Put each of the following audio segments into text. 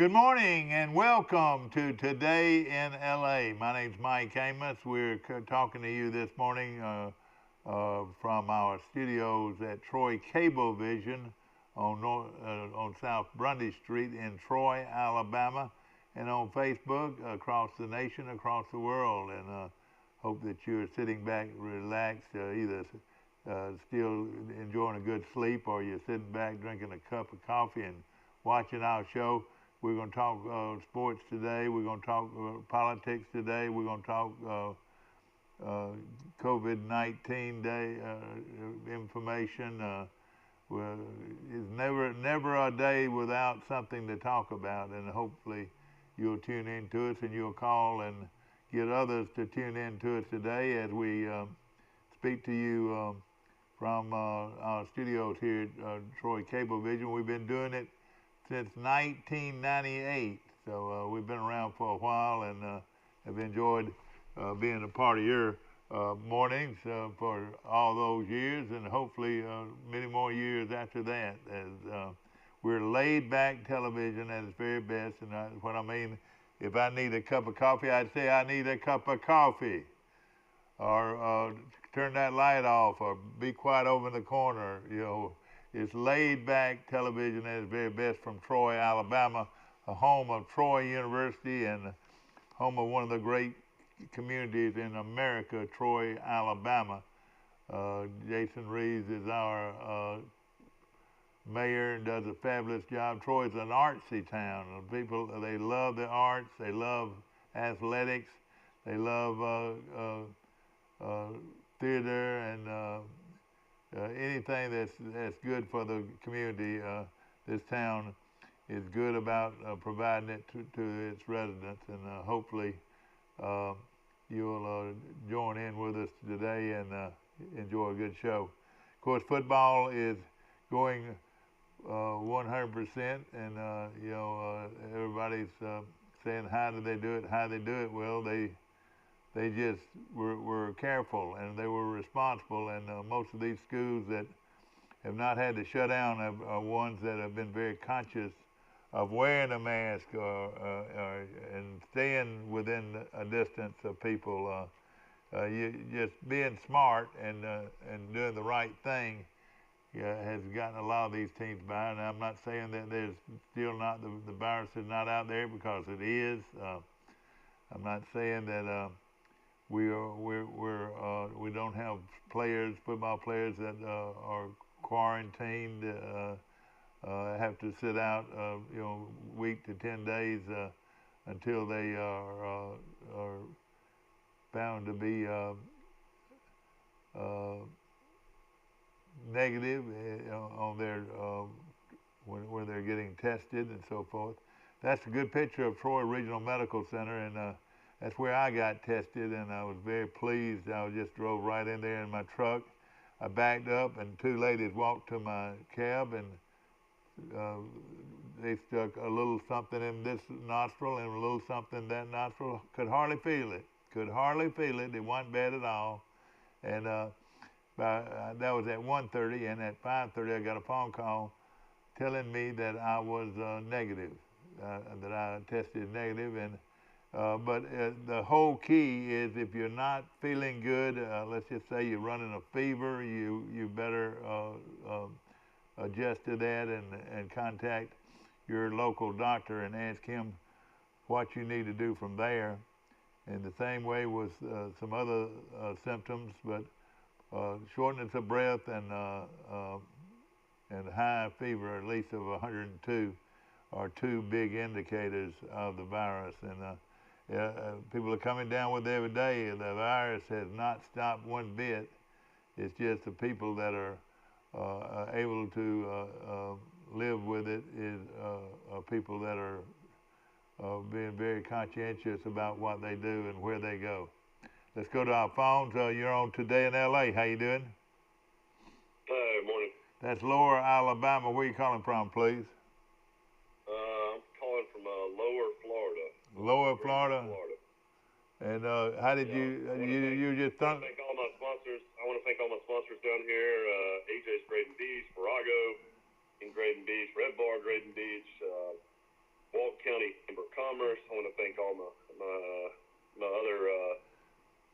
Good morning and welcome to Today in LA. My name's Mike Amos. We're talking to you this morning from our studios at Troy Cablevision on South Grundy Street in Troy, Alabama, and on Facebook across the nation, across the world. And hope that you're sitting back relaxed, either still enjoying a good sleep or you're sitting back drinking a cup of coffee and watching our show. We're going to talk sports today. We're going to talk politics today. We're going to talk COVID-19 day information. Well, it's never a day without something to talk about, and hopefully you'll tune in to us and you'll call and get others to tune in to us today as we speak to you from our studios here at Troy Cablevision. We've been doing it since 1998, so we've been around for a while and have enjoyed being a part of your mornings for all those years, and hopefully many more years after that. As we're laid back television at its very best, and what I mean, if I need a cup of coffee, I'd say I need a cup of coffee, or turn that light off, or be quiet over in the corner, you know. It's laid back television at its very best from Troy, Alabama, a home of Troy University and home of one of the great communities in America, Troy, Alabama. Jason Reeves is our mayor and does a fabulous job. Troy is an artsy town. People, they love the arts, they love athletics, they love theater and anything that's good for the community. This town is good about providing it to its residents, and hopefully you'll join in with us today and enjoy a good show. Of course, football is going 100%, and you know, everybody's saying how do they do it? How do they do it? Well, they just were careful and they were responsible, and most of these schools that have not had to shut down are ones that have been very conscious of wearing a mask and staying within a distance of people. You just being smart and doing the right thing has gotten a lot of these teams by. And I'm not saying that there's still not the virus is not out there, because it is. I'm not saying that we don't have football players that are quarantined, have to sit out, you know, week to 10 days until they are found to be negative on their when they're getting tested and so forth. That's a good picture of Troy Regional Medical Center, and that's where I got tested, and I was very pleased. I just drove right in there in my truck. I backed up, and two ladies walked to my cab, and they stuck a little something in this nostril and a little something in that nostril. Could hardly feel it. Could hardly feel it. It wasn't bad at all. And that was at 1:30, and at 5:30 I got a phone call telling me that I was negative, that I tested negative, and but the whole key is, if you're not feeling good, let's just say you're running a fever, you better adjust to that and contact your local doctor and ask him what you need to do from there. And the same way with some other symptoms, but shortness of breath and high fever, at least of 102, are two big indicators of the virus. And people are coming down with it every day. The virus has not stopped one bit. It's just the people that are able to live with it are people that are being very conscientious about what they do and where they go. Let's go to our phones. You're on Today in LA. How you doing? Good morning. That's Lower Alabama. Where you calling from, please? I'm calling from Lower Florida. Lower Florida. Florida. And how did you just thank all my sponsors. I want to thank all my sponsors down here. AJ's Graden Beach, Virago in Graden Beach, Red Bar Graden Beach, Walton County Commerce. I want to thank all my other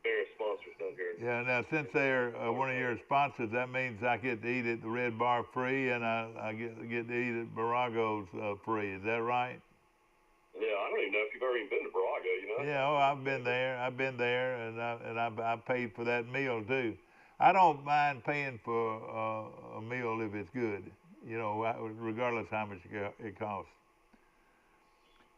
various sponsors down here. Yeah, now since they're one of your sponsors, that means I get to eat at the Red Bar free, and I get to eat at Barago's free. Is that right? Yeah, I don't even know if you've ever even been to Barago, you know? Yeah, I've been there, and I paid for that meal too. I don't mind paying for a meal if it's good, regardless how much it costs.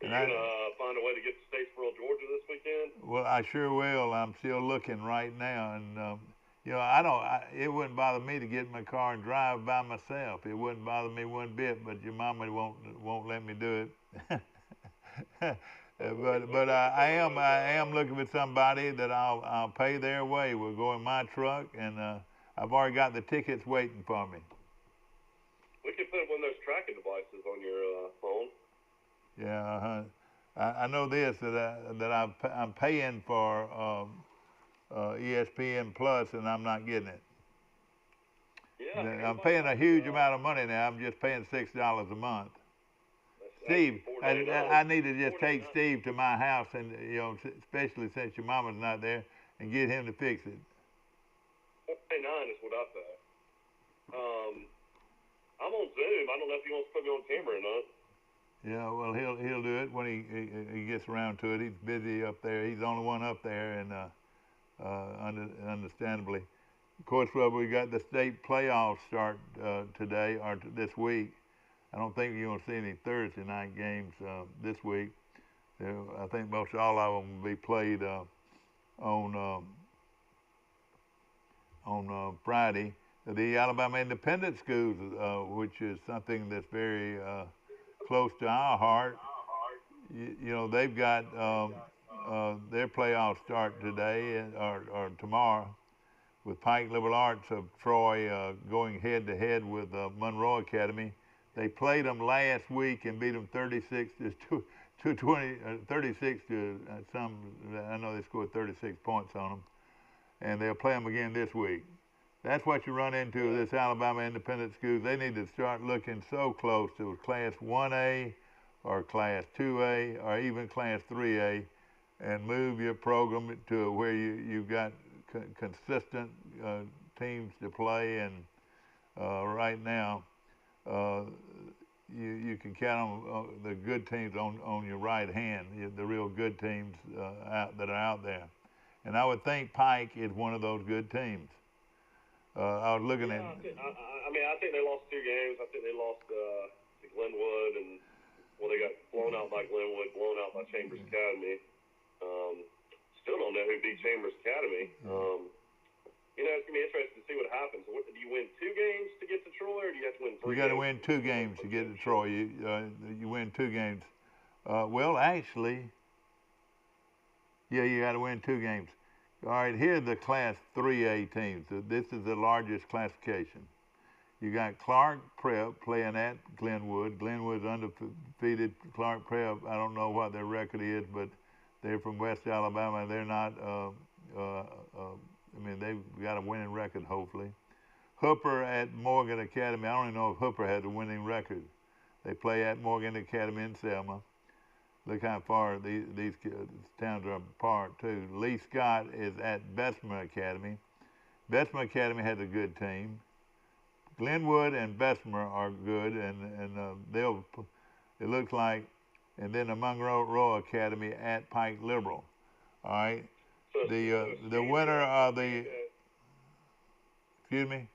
Are you gonna find a way to get to Statesboro, Georgia this weekend? Well, I sure will. I'm still looking right now, and it wouldn't bother me to get in my car and drive by myself. It wouldn't bother me one bit, but your mama won't let me do it. but I am looking for somebody that I'll pay their way. We'll go in my truck, and I've already got the tickets waiting for me. We can put one of those tracking devices on your phone. Yeah, I know this that I'm paying for ESPN Plus, and I'm not getting it. Yeah, I'm paying a huge amount of money now. I'm just paying $6 a month. Steve, I need to just take Steve to my house, and especially since your mama's not there, and get him to fix it. $49 is what I pay. I'm on Zoom. I don't know if he wants to put me on camera or not. Yeah, well, he'll do it when he gets around to it. He's busy up there. He's the only one up there, and understandably, of course, we got the state playoffs start today or this week. I don't think you're going to see any Thursday night games this week. I think most all of them will be played on Friday. The Alabama Independent Schools, which is something that's very close to our heart. They've got their playoffs start today or tomorrow, with Pike Liberal Arts of Troy going head-to-head with Monroe Academy. They played them last week and beat them 36 to 20, 36 to some. I know they scored 36 points on them, and they'll play them again this week. That's what you run into with this Alabama Independent Schools. They need to start looking so close to Class 1A or Class 2A or even Class 3A, and move your program to where you've got consistent teams to play. And right now, you can count on the good teams on your right hand, the real good teams that are out there. And I would think Pike is one of those good teams. I was looking at. I think they lost 2 games. I think they lost to Glenwood, and they got blown out by Glenwood, blown out by Chambers Academy. Still don't know who beat Chambers Academy. It's gonna be interesting to see what happens. Do you win 2 games to get to Troy, or do you have to win 3? You got to win 2 games to get to Troy. You win 2 games. Well, actually, yeah, you got to win 2 games. All right, here are the Class 3A teams. This is the largest classification. You got Clark Prep playing at Glenwood. Glenwood's undefeated. Clark Prep, I don't know what their record is, but they're from West Alabama. They're not, they've got a winning record, hopefully. Hooper at Morgan Academy. I don't even know if Hooper has a winning record. They play at Morgan Academy in Selma. Look how far these towns are apart, too. Lee Scott is at Bessemer Academy. Bessemer Academy has a good team. Glenwood and Bessemer are good, and it looks like, and then the Monroe Academy at Pike Liberal. All right. The winner of the, excuse me?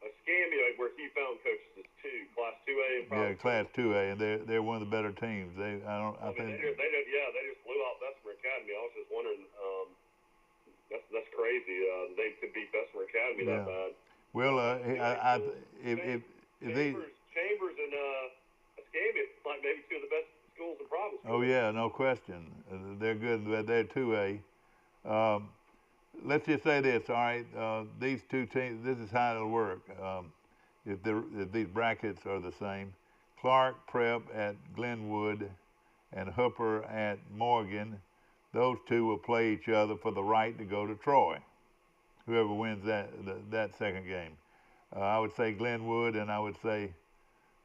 Escambia, where Hugh Fountain coaches, is 2, Class 2A and Yeah, Class 2A, and they're one of the better teams. They just blew out Bessemer Academy. I was just wondering, that's crazy. They could beat Bessemer Academy that bad. Well, Chambers and Escambia, like maybe 2 of the best schools in Providence. Oh yeah, no question. They're good, but they're 2A. Let's just say this, all right? These 2 teams, this is how it'll work. If these brackets are the same, Clark Prep at Glenwood and Hooper at Morgan, those 2 will play each other for the right to go to Troy. Whoever wins that second game. I would say Glenwood, and I would say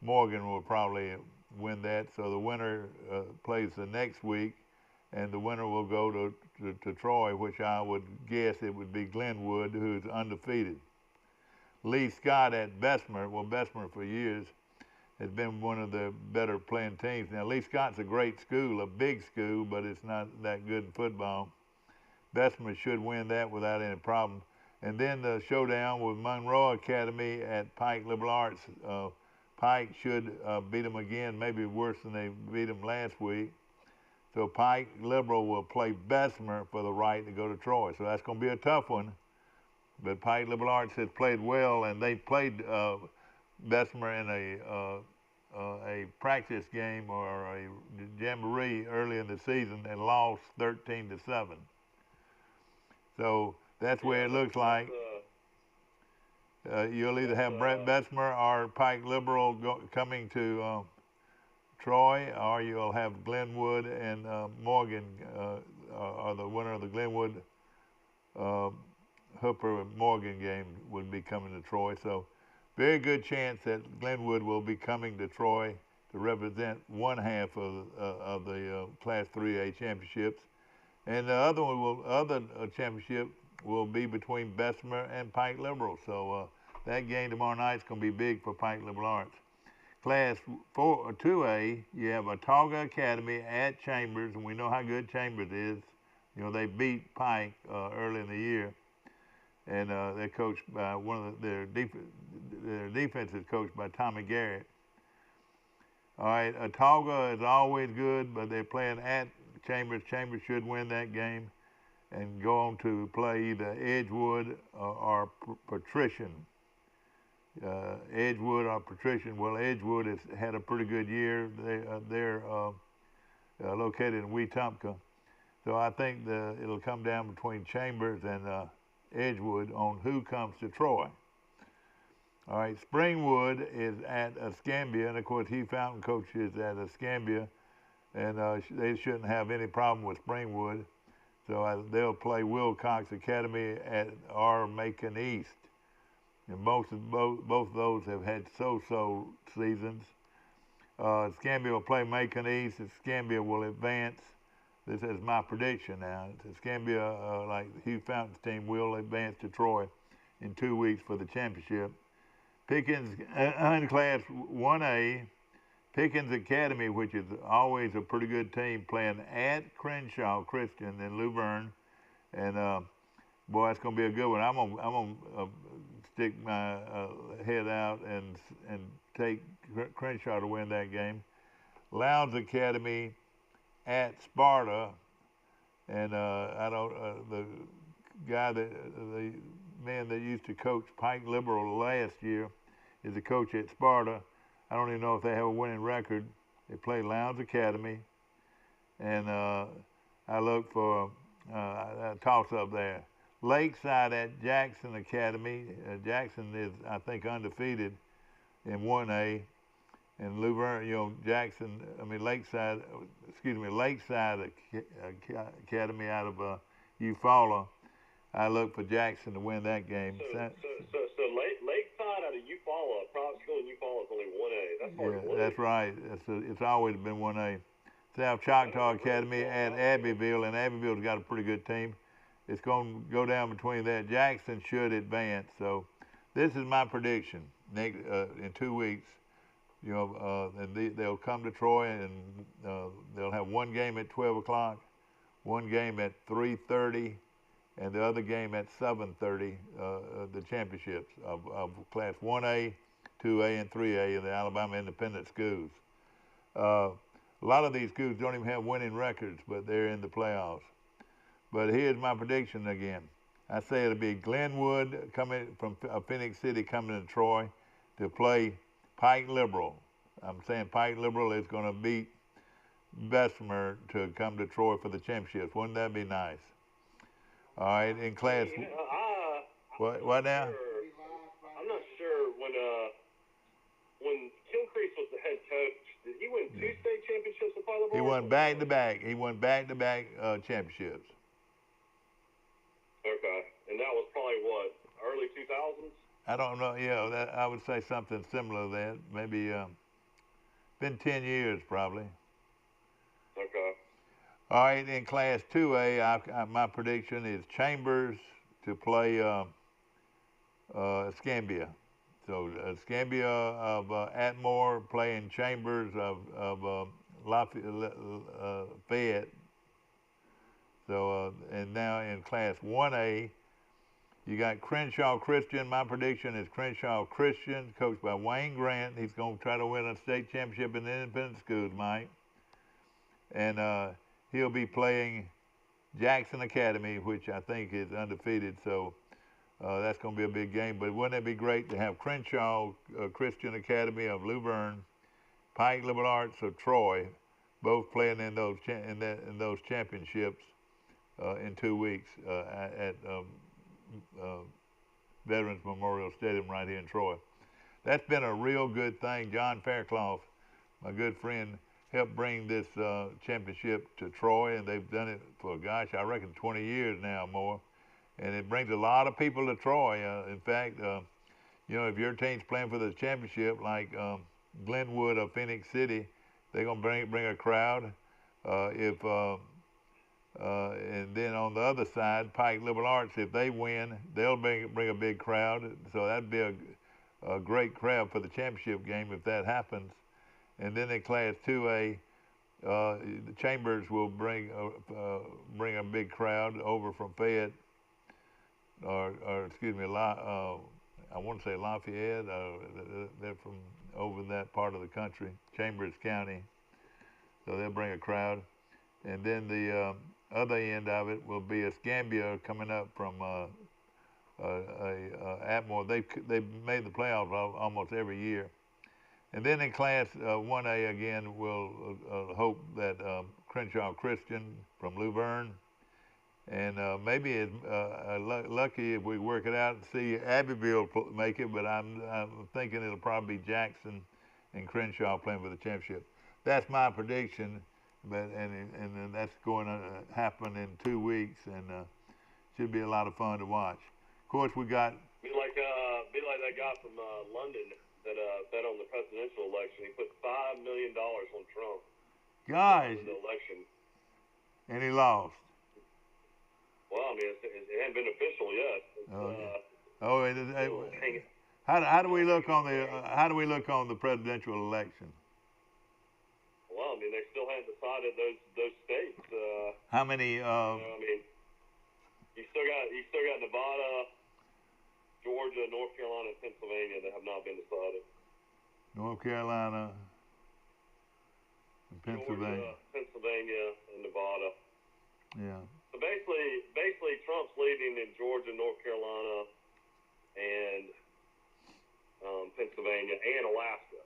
Morgan will probably win that. So the winner plays the next week, and the winner will go to Troy, which I would guess it would be Glenwood, who's undefeated. Lee Scott at Bessemer. Well, Bessemer for years has been one of the better playing teams. Now, Lee Scott's a great school, a big school, but it's not that good in football. Bessemer should win that without any problem. And then the showdown with Monroe Academy at Pike Liberal Arts. Pike should beat them again, maybe worse than they beat them last week. So Pike Liberal will play Bessemer for the right to go to Troy. So that's going to be a tough one. But Pike Liberal Arts has played well, and they played Bessemer in a practice game or a jamboree early in the season and lost 13-7. So that's where it looks like you'll either have Brett Bessemer or Pike Liberal coming to Troy, or you'll have Glenwood and Morgan, or the winner of the Glenwood Hooper Morgan game would be coming to Troy. So very good chance that Glenwood will be coming to Troy to represent one half of the Class 3A championships. And the other championship will be between Bessemer and Pike Liberal. So that game tomorrow night is going to be big for Pike Liberal Arts. Class 2A, you have Autauga Academy at Chambers, and we know how good Chambers is. You know, they beat Pike early in the year, and they're coached by their defense is coached by Tommy Garrett. All right, Autauga is always good, but they're playing at Chambers. Chambers should win that game and go on to play either Edgewood or Patrician. Edgewood or Patrician. Well, Edgewood has had a pretty good year. They're located in Wetumpka. So I think it'll come down between Chambers and Edgewood on who comes to Troy. All right, Springwood is at Escambia, and of course Hugh Fountain coaches at Escambia, and they shouldn't have any problem with Springwood. So they'll play Wilcox Academy at our Macon East. And both of those have had so-so seasons. Escambia will play Macon East. Escambia will advance. This is my prediction now. Escambia, like Hugh Fountain's team, will advance to Troy in 2 weeks for the championship. Pickens, in Class 1A, Pickens Academy, which is always a pretty good team, playing at Crenshaw Christian in Luverne. And, boy, that's going to be a good one. I'm gonna stick my head out and take Crenshaw to win that game. Lowndes Academy at Sparta, and the man that used to coach Pike Liberal last year is a coach at Sparta. I don't even know if they have a winning record. They play Lowndes Academy, and I look for a toss-up there. Lakeside at Jackson Academy. Jackson is, I think, undefeated in 1A. And Luverne, Lakeside Academy out of Eufaula. I look for Jackson to win that game. So Lakeside out of Eufaula, private school in Eufaula is only 1A. That's hard to believe. That's right. It's always been 1A. South Choctaw Academy at Abbeville, and Abbeville's got a pretty good team. It's going to go down between that. Jackson should advance. So this is my prediction. In 2 weeks, and they'll come to Troy, and they'll have one game at 12 o'clock, one game at 3:30, and the other game at 7:30, the championships of Class 1A, 2A, and 3A in the Alabama Independent Schools. A lot of these schools don't even have winning records, but they're in the playoffs. But here's my prediction again. I say it'll be Glenwood coming from Phoenix City coming to Troy to play Pike Liberal. I'm saying Pike Liberal is going to beat Bessemer to come to Troy for the championships. Wouldn't that be nice? All right, in Class. What now? I'm not sure when Kilcrease was the head coach. Did he win 2 state championships with Pike Liberal? He won back-to-back. He won back-to-back championships. Okay, and that was probably what, early 2000s? I don't know. Yeah, I would say something similar to that. Maybe Been 10 years probably. Okay. All right, in Class 2A, my prediction is Chambers to play Escambia. So Escambia of Atmore playing Chambers of Fayette. So and now in Class 1A, you got Crenshaw Christian. My prediction is Crenshaw Christian, coached by Wayne Grant. He's going to try to win a state championship in the independent schools, Mike. And he'll be playing Jackson Academy, which I think is undefeated. So that's going to be a big game. But wouldn't it be great to have Crenshaw Christian Academy of Luverne, Pike Liberal Arts of Troy, both playing in those championships in 2 weeks at Veterans Memorial Stadium right here in Troy. That's been a real good thing. John Fairclough, my good friend, helped bring this championship to Troy, and they've done it for, gosh, I reckon 20 years now more. And it brings a lot of people to Troy. In fact, you know, if your team's playing for the championship, like Glenwood of Phoenix City, they're gonna bring a crowd. And then on the other side, Pike Liberal Arts, if they win, they'll bring a big crowd. So that'd be a great crowd for the championship game if that happens. And then in Class 2A, the Chambers will bring a big crowd over from Fayette, or excuse me, I want to say Lafayette. They're from over that part of the country, Chambers County. So they'll bring a crowd. And then the other end of it will be Escambia coming up from Atmore. They've made the playoffs almost every year. And then in Class 1A again, we'll hope that Crenshaw Christian from Luverne, and maybe it's lucky if we work it out and see Abbeville make it, but I'm thinking it'll probably be Jackson and Crenshaw playing for the championship. That's my prediction, but and that's going to happen in 2 weeks, and should be a lot of fun to watch. Of course, we got be like that guy from London that bet on the presidential election. He put $5 million on Trump. Guys, in the election, and he lost. Well, I mean, it hadn't been official yet. How do we look on the presidential election? Well, I mean, they still haven't decided those states. How many? I mean, you still got Nevada, Georgia, North Carolina, and Pennsylvania that have not been decided. North Carolina, and Pennsylvania. Georgia, Pennsylvania, and Nevada. Yeah. So basically, Trump's leading in Georgia, North Carolina, and Pennsylvania, and Alaska.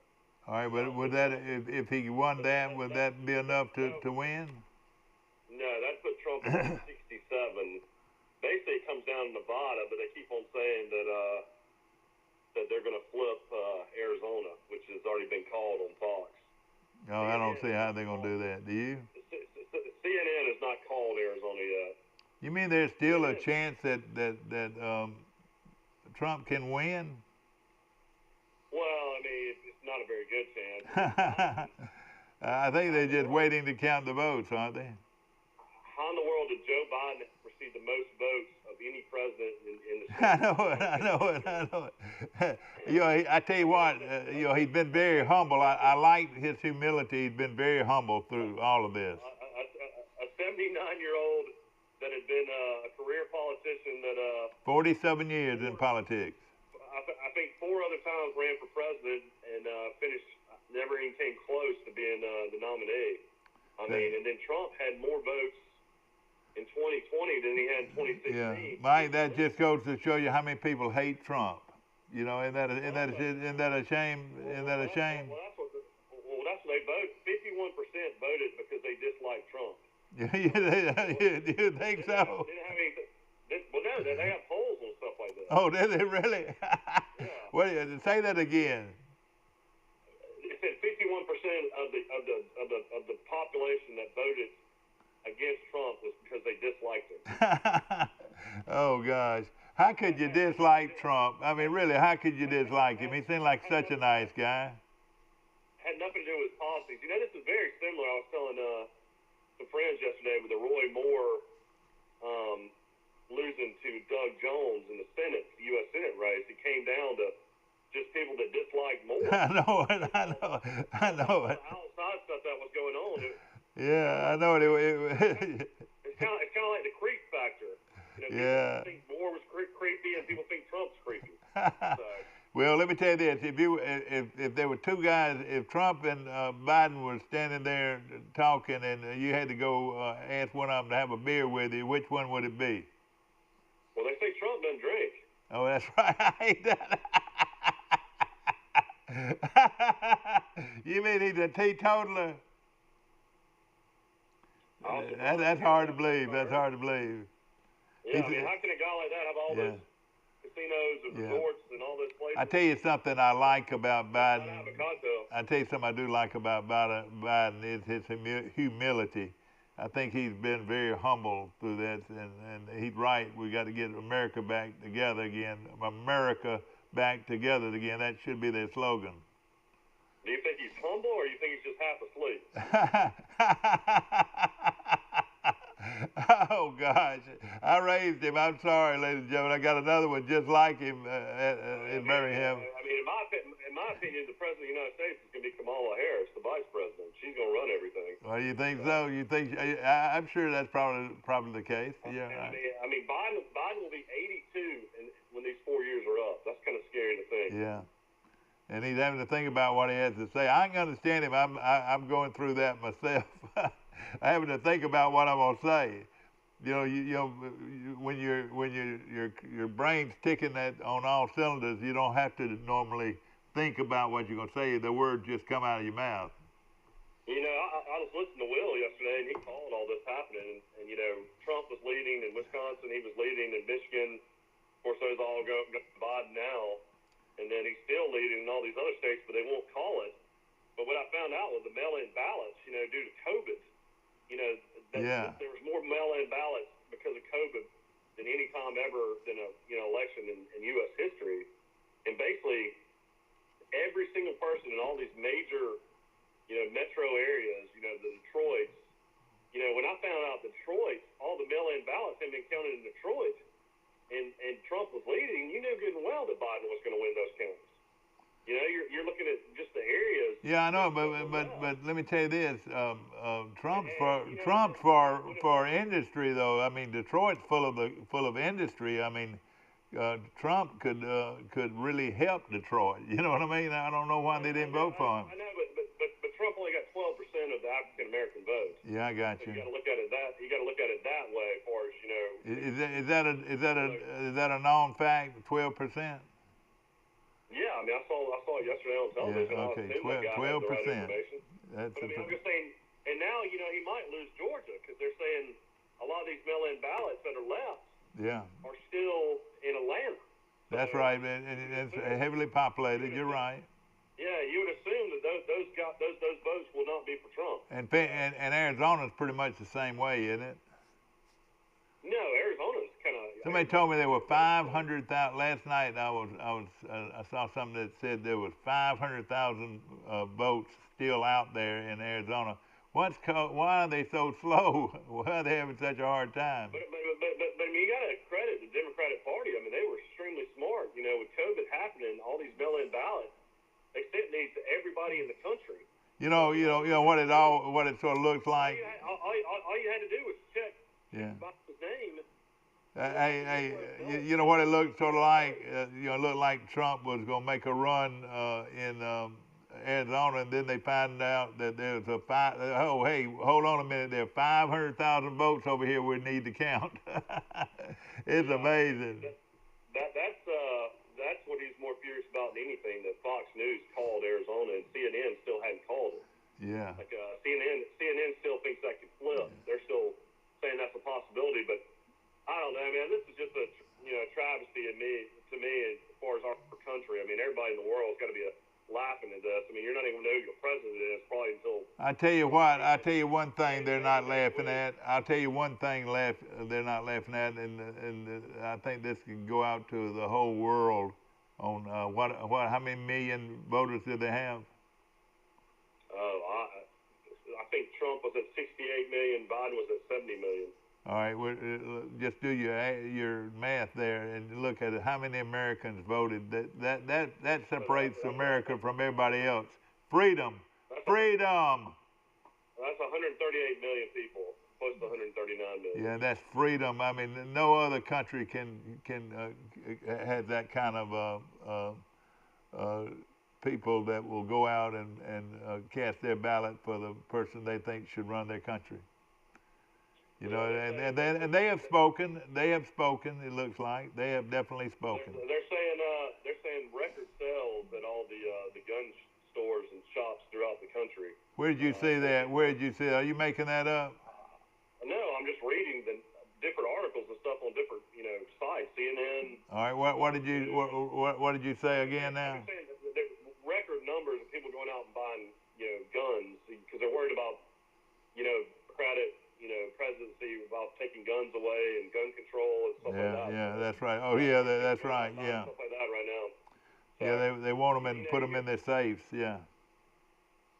All right, but would that, if he won that, would that be enough to win? No, that put Trump at 67. Basically, it comes down to Nevada, but they keep on saying that they're going to flip Arizona, which has already been called on Fox. No, I don't see how they're going to do that. Do you? CNN has not called Arizona yet. You mean there's still a chance that Trump can win? Well, I mean, it's not a very good chance. I think they're just waiting to count the votes, aren't they? How in the world did Joe Biden receive the most votes of any president in the state? I know it. You know, I tell you what, you know, he's been very humble. I like his humility. He's been very humble through all of this. A 79-year-old that had been a career politician that 47 years in politics. I think 4 other times ran for president and never even came close to being the nominee. I mean, and then Trump had more votes in 2020 than he had in 2016. Yeah, Mike, that just goes to show you how many people hate Trump. You know, isn't that a shame? Isn't that a shame? Well, that's what they vote. 51% voted because they disliked Trump. You think so? Well, no, they have polls and stuff like that. Oh, did they really? Yeah. Well, say that again. It said 51% of the population that voted against Trump was because they disliked him. Oh gosh, how could you dislike Trump? I mean, really, how could you dislike him? He seemed like such a nice guy. Had nothing to do with friends yesterday with the Roy Moore losing to Doug Jones in the Senate, the U.S. Senate race. It came down to just people that disliked Moore. I know it. I know it. Outside stuff that was going on. Yeah, I know it. It's kind of like the creep factor. Yeah. People think Moore was creepy, and people think Trump's creepy. So. Well, let me tell you this: if there were two guys, if Trump and Biden were standing there talking, and you had to go ask one of them to have a beer with you, which one would it be? Well, they say Trump doesn't drink. Oh, that's right. I hate that. You mean he's a teetotaler? That's hard to believe. That's hard to believe. Yeah, I mean, how can a guy like that have all those casinos and resorts and all those places? I tell you something I like about Biden. Have a cocktail. I tell you something I do like about Biden is his humility. I think he's been very humble through this, and he's right. We got to get America back together again. America back together again. That should be their slogan. Do you think he's humble, or you think he's just half asleep? Oh gosh, I raised him. I'm sorry, ladies and gentlemen. I got another one just like him in Birmingham. I mean, in my opinion, the president of the United States is going to be Kamala Harris, the vice president. She's going to run everything. Well, you think so? You think? I'm sure that's probably the case. Yeah. I mean, Biden will be 82 when these 4 years are up. That's kind of scary to think. Yeah. And he's having to think about what he has to say. I can understand him. I'm going through that myself. Having to think about what I'm gonna say. You know, when your brain's ticking that on all cylinders, you don't have to normally think about what you're gonna say. The words just come out of your mouth. You know, I was listening to Will yesterday, and he called all this happening. And you know, Trump was leading in Wisconsin. He was leading in Michigan. Of course, those all go to Biden now. And then he's still leading in all these other states, but they won't call it. But what I found out was the mail-in ballots, you know, due to COVID, you know, there was more mail-in ballots because of COVID than any time ever in a election in U.S. history. And basically, every single person in all these major, metro areas, the Detroits, when I found out Detroit, all the mail-in ballots had been counted in Detroit, and Trump was leading, you knew good and well that Biden was going to win those counties. You know, you're looking at just the areas. Yeah, I know, but let me tell you this: Trump for industry, though. I mean, Detroit's full of industry. I mean, Trump could really help Detroit. You know what I mean? I don't know why they didn't vote for him. I know, but Trump only got 12% of the African American vote. Yeah, I got you. You got to look at it that way, as far as Is that a known fact? 12%. Yeah, I mean, I saw it yesterday on television. Yeah, okay, 12%. That's but I mean, I'm just saying, and now he might lose Georgia because they're saying a lot of these mail-in ballots that are left are still in Atlanta. That's right, and it's heavily populated. You're right. Yeah, you would assume that those votes will not be for Trump. And Arizona's pretty much the same way, isn't it? No, Arizona's kind of. Somebody told me there were 500,000. Last night I saw something that said there was 500,000 votes still out there in Arizona. Why are they so slow? Why are they having such a hard time? But I mean, you got to credit the Democratic Party. I mean, they were extremely smart. You know, with COVID happening, all these mail-in ballots, they sent these to everybody in the country. You know what it sort of looks like. All you had to do was check his name. Hey, you know what it looked sort of like? It looked like Trump was going to make a run in Arizona, and then they found out that there's hey, hold on a minute, there are 500,000 votes over here we need to count. It's amazing. That's what he's more furious about than anything, that Fox News called Arizona and CNN still hadn't called it. Yeah. Like CNN still thinks that could flip. They're still saying that's a possibility, but I don't know, man. This is just a travesty to me as far as our country. I mean, everybody in the world's got to be laughing at this. I mean, you're not even going to know who your president is probably until. I tell you one thing they're not laughing at. I'll tell you one thing they're not laughing at, and I think this can go out to the whole world on how many million voters do they have? I think Trump was at 68 million, Biden was at 70 million. All right, well, just do your math there and look at it. How many Americans voted? That separates America from everybody else. Freedom, freedom. That's 138 million people, close to 139 million. Yeah, that's freedom. I mean, no other country can have that kind of people that will go out and cast their ballot for the person they think should run their country. You know, and they have spoken. They have spoken. It looks like they have definitely spoken. They're saying record sales at all the gun stores and shops throughout the country. Where did you see that? Where did you see? Are you making that up? No, I'm just reading the different articles and stuff on different sites. CNN. All right. What did you say again now? I'm saying that record numbers of people going out and buying guns because they're worried about credit. Presidency about taking guns away and gun control and stuff like that. Yeah, that's right. Oh, yeah, that's right. Yeah. Stuff like that right now. So, yeah, they want them and put them in their safes. Yeah.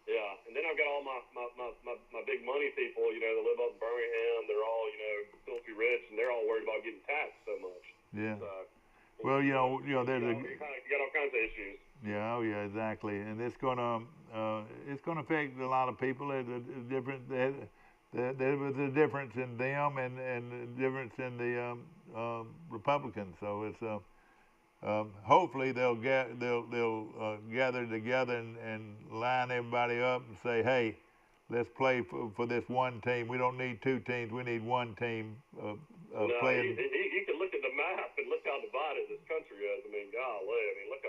Yeah, and then I've got all my big money people. That live up in Birmingham. They're all filthy rich, and they're all worried about getting taxed so much. Yeah. So, well, there's you got all kinds of issues. Yeah. Oh, yeah. Exactly. And it's gonna affect a lot of people. There's a different. There was a difference in them and a difference in the Republicans. So it's hopefully they'll gather together and line everybody up and say, hey, let's play for this one team. We don't need two teams. We need one team playing. You can look at the map and look how divided this country is. I mean, golly. I mean, look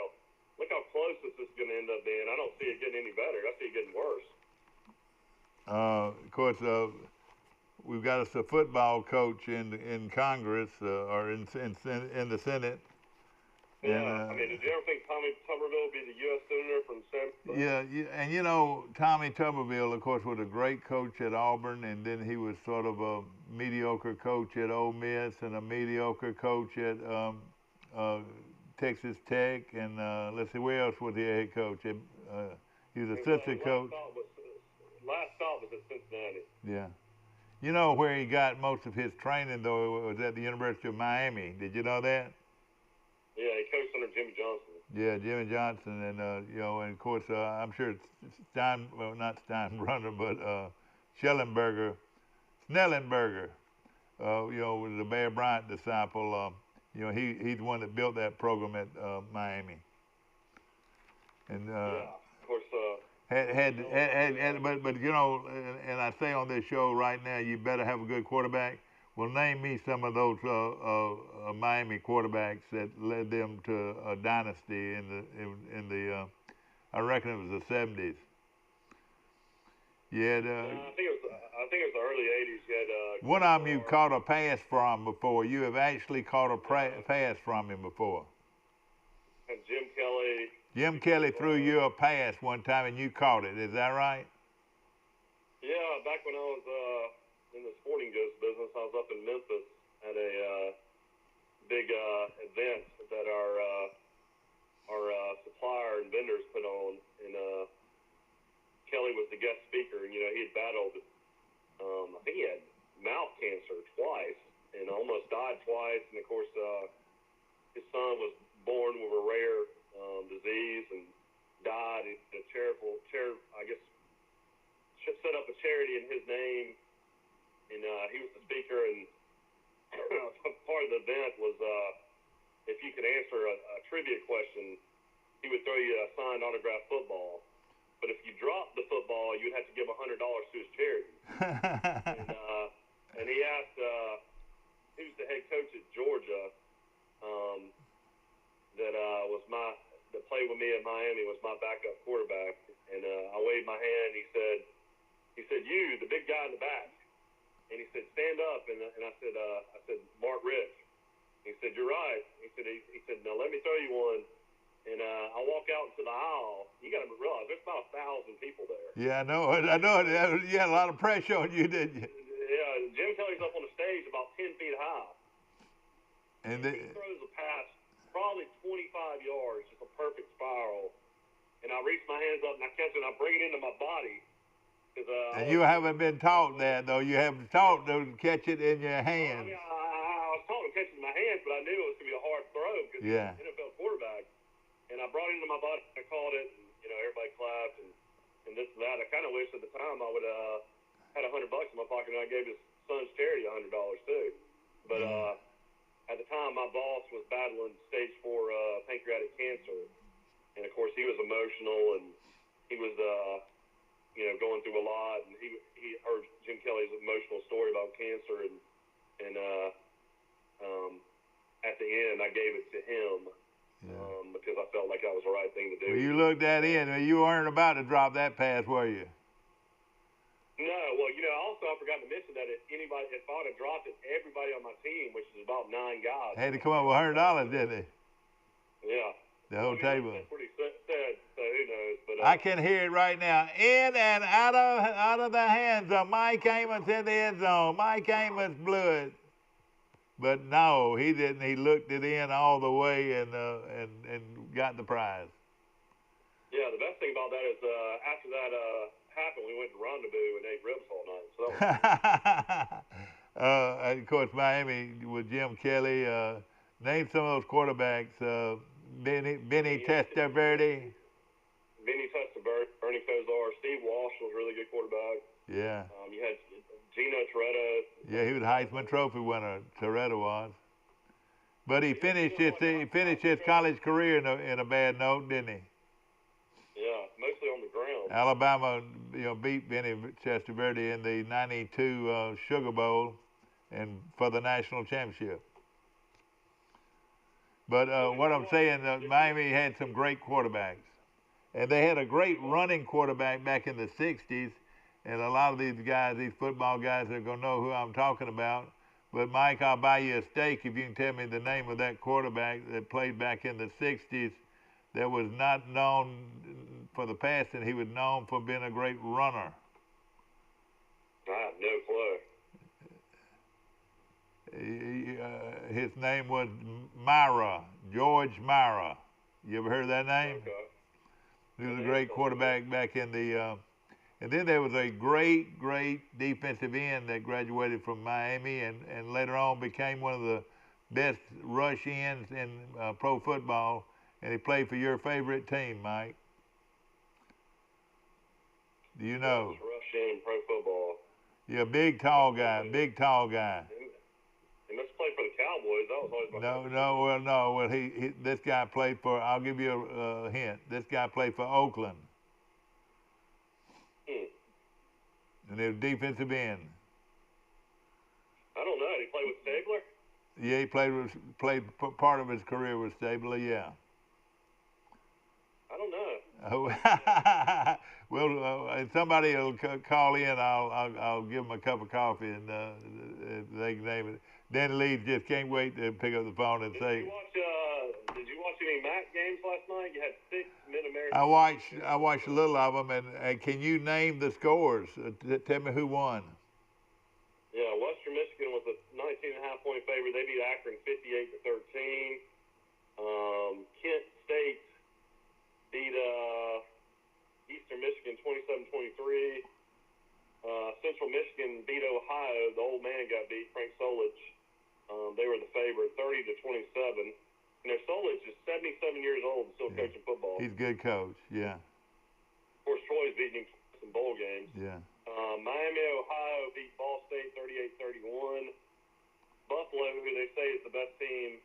how close this is going to end up being. I don't see it getting any better. I see it getting worse. Of course, we've got us a football coach in Congress or in the Senate. Yeah, and, did you ever think Tommy Tuberville would be the U.S. Senator from San Yeah, and Tommy Tuberville, of course, was a great coach at Auburn, and then he was sort of a mediocre coach at Ole Miss and a mediocre coach at Texas Tech, and let's see, where else was he a head coach? He was assistant coach. Last stop was at Cincinnati. Yeah. You know where he got most of his training, though, was at the University of Miami. Did you know that? Yeah, he coached under Jimmy Johnson. Yeah, Jimmy Johnson, and and of course, I'm sure not Steinbrenner, but Snellenberger, was the Bear Bryant disciple. He's the one that built that program at Miami. And yeah, of course. but and I say on this show right now, you better have a good quarterback. Well, name me some of those Miami quarterbacks that led them to a dynasty in the I reckon it was the 70s. You had, I think it was the early 80s. You had one of them you caught a pass from before. You have actually caught a pass from him before. And Jim Kelly. Jim Kelly threw you a pass one time and you caught it. Is that right? Yeah, back when I was in the sporting goods business, I was up in Memphis at a big event that our supplier and vendors put on, and Kelly was the guest speaker, and he had battled, I think he had mouth cancer twice, and almost died twice, and of course his son was born with a rare disease and died. The set up a charity in his name, and he was the speaker, and part of the event was if you could answer a trivia question, he would throw you a signed autographed football. But if you dropped the football, you'd have to give $100 to his charity. And he asked, he was the head coach at Georgia, that played with me at Miami, was my backup quarterback. And I waved my hand. He said, you, the big guy in the back. And he said, stand up. And I said, Mark Rich. He said, you're right. He said, now let me throw you one. And I walk out into the aisle. You got to realize there's about 1,000 people there. Yeah, I know. You had a lot of pressure on you, didn't you? Yeah, Jim Kelly's up on the stage about 10 feet high. And he throws a pass probably 25 yards, just a perfect spiral. And I reach my hands up and I catch it and I bring it into my body. 'Cause, And you haven't been taught that, though. You haven't taught to catch it in your I hands. mean, I was taught to catch it in my hands, but I knew it was going to be a hard throw because Yeah. he's an NFL quarterback. And I brought it into my body, I caught it, and, you know, everybody clapped and this and that. I kind of wish at the time I would have had $100 in my pocket, and I gave his son's charity $100 too. But at the time, my boss was battling stage 4 pancreatic cancer, and of course he was emotional, and he was you know, going through a lot, and he heard Jim Kelly's emotional story about cancer, and at the end I gave it to him. Because I felt like that was the right thing to do. Well, you looked that in. You weren't about to drop that pass, were you? No. Well, you know, also I forgot to mention that if I would have dropped it, everybody on my team, which is about 9 guys, Had to come up with $100, didn't they? Yeah. The whole table. That's pretty sad, so who knows? But I can hear it right now. In and out of the hands of Mike Amos in the end zone. Mike Amos blew it. But no, he didn't. He looked it in all the way and got the prize. Yeah, the best thing about that is after that happened, we went to Rendezvous and ate ribs all night. So of course, Miami with Jim Kelly. Name some of those quarterbacks. Benny Testaverde. Benny Testaverde, Bernie Kosar, Steve Walsh was a really good quarterback. Yeah. You had Gino Toretto. Yeah, he was a Heisman Trophy winner. Toretto was. But he finished his college career in a bad note, didn't he? Yeah, mostly on the ground. Alabama, beat Benny Testaverde in the '92 Sugar Bowl, and for the national championship. But what I'm saying, Miami had some great quarterbacks, and they had a great running quarterback back in the '60s. And a lot of these guys, these football guys, are going to know who I'm talking about. But, Mike, I'll buy you a steak if you can tell me the name of that quarterback that played back in the '60s that was not known for the passing. He was known for being a great runner. I have no clue. His name was George Mara. You ever heard that name? Okay. He was a great quarterback back in the and then there was a great defensive end that graduated from Miami and later on became one of the best rush ends in pro football, and he played for your favorite team, Mike. Do you know? Rush end in pro football. Yeah, big tall guy. He must play for the Cowboys. That was always my No. Well, this guy played for. I'll give you a hint. This guy played for Oakland. And he was defensive end. I don't know. Did he play with Stabler? Yeah, he played part of his career with Stabler. Yeah. I don't know. Well, somebody will call in. I'll give them a cup of coffee and they can name it. Danny Lee just can't wait to pick up the phone and say. Did you watch any MAC games last night? You had 6 Mid-American. I watched a little of them, and can you name the scores? Tell me who won. Yeah, Western Michigan was a 19.5-point favorite. They beat Akron 58-13. Kent State beat Eastern Michigan 27-23. Central Michigan beat Ohio. The old man got beat, Frank Solich. They were the favorite, 30-27. You know, Solich is 77 years old and still coaching football. He's a good coach, yeah. Of course, Troy's beating him in bowl games. Yeah. Miami, Ohio beat Ball State 38-31. Buffalo, who they say is the best team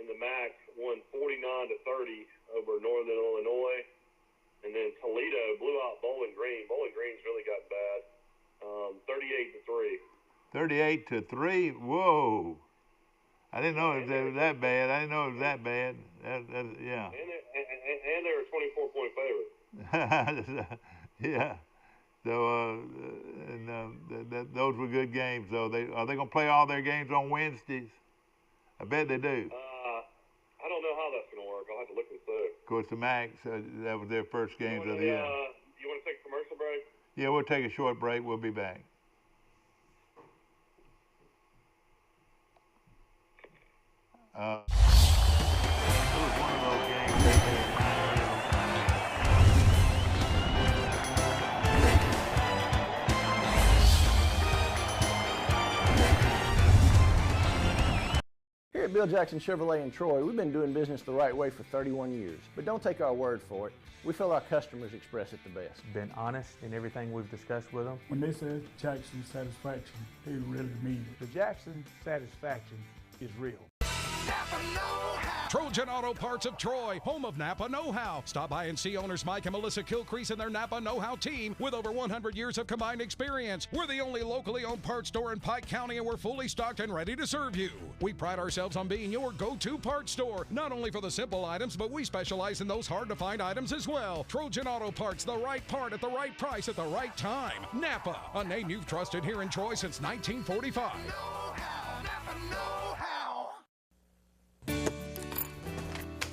in the MAC, won 49-30 over Northern Illinois. And then Toledo blew out Bowling Green. Bowling Green's really gotten bad. 38-3. 38-3? Whoa. I didn't know it was that bad. Yeah. And they were 24-point favorites. Yeah. So, those were good games, though. Are they going to play all their games on Wednesdays? I bet they do. I don't know how that's going to work. I'll have to look and see. Of course, the Max, that was their first games of the year. You want to take a commercial break? Yeah, we'll take a short break. We'll be back. It was one of those games they had. at Bill Jackson Chevrolet in Troy, we've been doing business the right way for 31 years. But don't take our word for it. We feel our customers express it the best. Been honest in everything we've discussed with them. When they say Jackson Satisfaction, they really mean it. The Jackson Satisfaction is real. Napa know-how. Trojan Auto Parts of Troy, home of Napa know-how. Stop by and see owners Mike and Melissa Kilcrease and their Napa know-how team with over 100 years of combined experience. We're the only locally owned parts store in Pike County, and we're fully stocked and ready to serve you. We pride ourselves on being your go-to parts store, not only for the simple items, but we specialize in those hard-to-find items as well. Trojan Auto Parts, the right part at the right price at the right time. Napa, a name you've trusted here in Troy since 1945. Know-how. Napa know-how.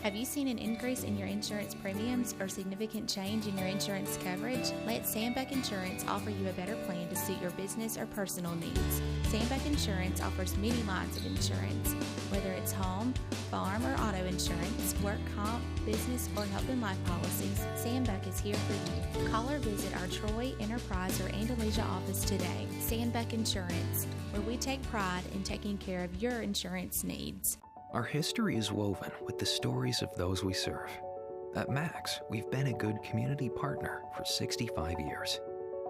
Have you seen an increase in your insurance premiums or significant change in your insurance coverage? Let Sandbeck Insurance offer you a better plan to suit your business or personal needs. Sandbeck Insurance offers many lines of insurance, whether it's home, farm, or auto insurance, work comp, business, or health and life policies. Sandbeck is here for you. Call or visit our Troy, Enterprise, or Andalusia office today. Sandbeck Insurance, where we take pride in taking care of your insurance needs. Our history is woven with the stories of those we serve. At Max, we've been a good community partner for 65 years.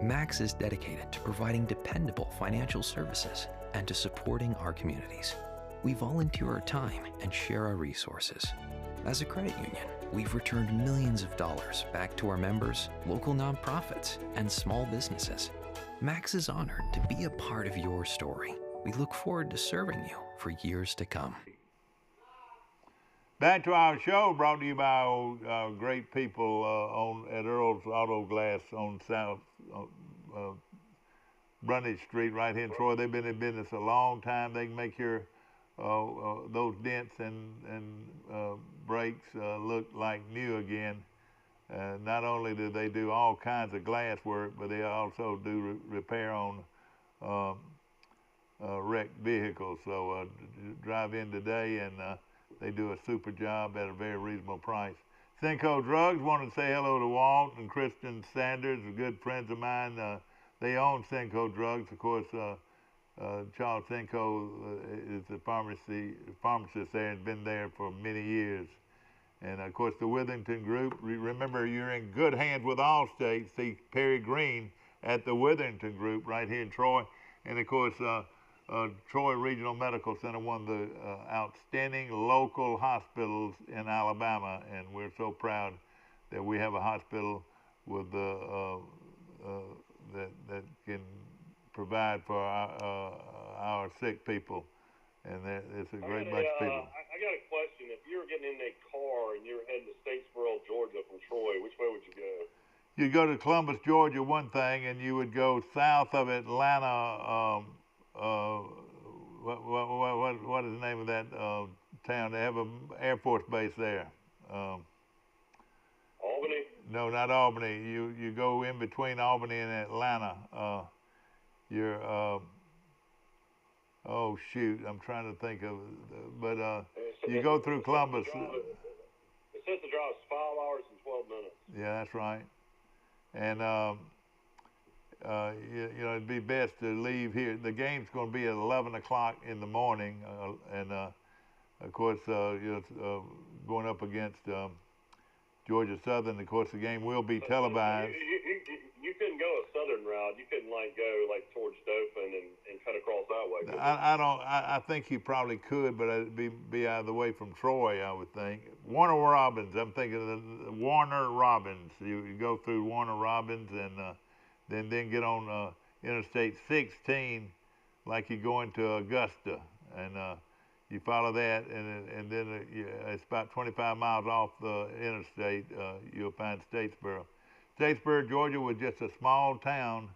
Max is dedicated to providing dependable financial services and to supporting our communities. We volunteer our time and share our resources. As a credit union, we've returned millions of dollars back to our members, local nonprofits, and small businesses. Max is honored to be a part of your story. We look forward to serving you for years to come. Back to our show, brought to you by our great people at Earl's Auto Glass on South Brundage Street, right here in Troy. They've been in business a long time. They can make your those dents and brakes look like new again. Not only do they do all kinds of glass work, but they also do repair on wrecked vehicles. So drive in today and they do a super job at a very reasonable price. Cinco Drugs, wanted to say hello to Walt and Kristen Sanders, good friends of mine. They own Cinco Drugs. Of course, Charles Cinco is the pharmacist there and been there for many years. And of course, the Withington Group, remember you're in good hands with Allstate. See Perry Green at the Withington Group right here in Troy. And of course, Troy Regional Medical Center, one of the outstanding local hospitals in Alabama, and we're so proud that we have a hospital with that can provide for our sick people, and it's a great bunch of people. I got a question. If you were getting in a car and you were heading to Statesboro, Georgia from Troy, which way would you go? You'd go to Columbus, Georgia, one thing, and you would go south of Atlanta. What is the name of that town? They have an Air Force base there. Albany? No, not Albany. You go in between Albany and Atlanta. Oh shoot, I'm trying to think of, but you go through Columbus. It says the drive is 5 hours and 12 minutes. Yeah, that's right. And it'd be best to leave here. The game's going to be at 11 o'clock in the morning, and of course, going up against Georgia Southern. Of course, the game will be televised. You couldn't go a southern route. You couldn't go towards Dothan and cut across that way. I think you probably could, but it'd be out of the way from Troy, I would think. Warner Robins. I'm thinking of the Warner Robins. You go through Warner Robins and then get on Interstate 16 like you go into Augusta, and you follow that, and then it's about 25 miles off the interstate. You'll find Statesboro. Statesboro, Georgia was just a small town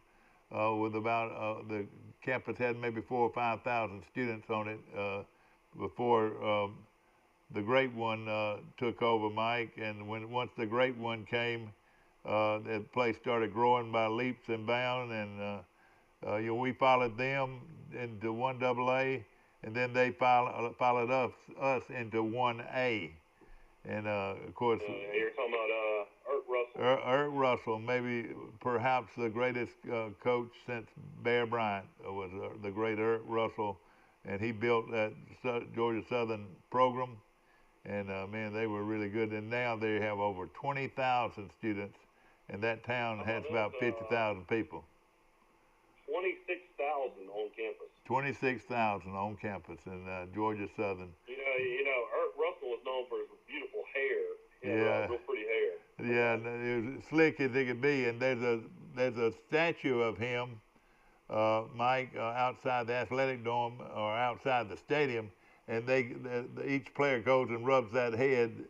with about, the campus had maybe 4,000 or 5,000 students on it before the Great One took over, Mike, and once the Great One came, the place started growing by leaps and bounds, and we followed them into 1AA, and then they followed us into 1A. And of course, you're talking about Ert Russell. Ert Russell, maybe perhaps the greatest coach since Bear Bryant was the great Ert Russell, and he built that Georgia Southern program, and man, they were really good. And now they have over 20,000 students, and that town has about 50,000 people. 26,000 on campus. 26,000 on campus in Georgia Southern. You know, Ert Russell was known for his beautiful hair. He had real pretty hair. Yeah, it was slick as it could be. And there's a statue of him, Mike, outside the athletic dome or outside the stadium, and each player goes and rubs that head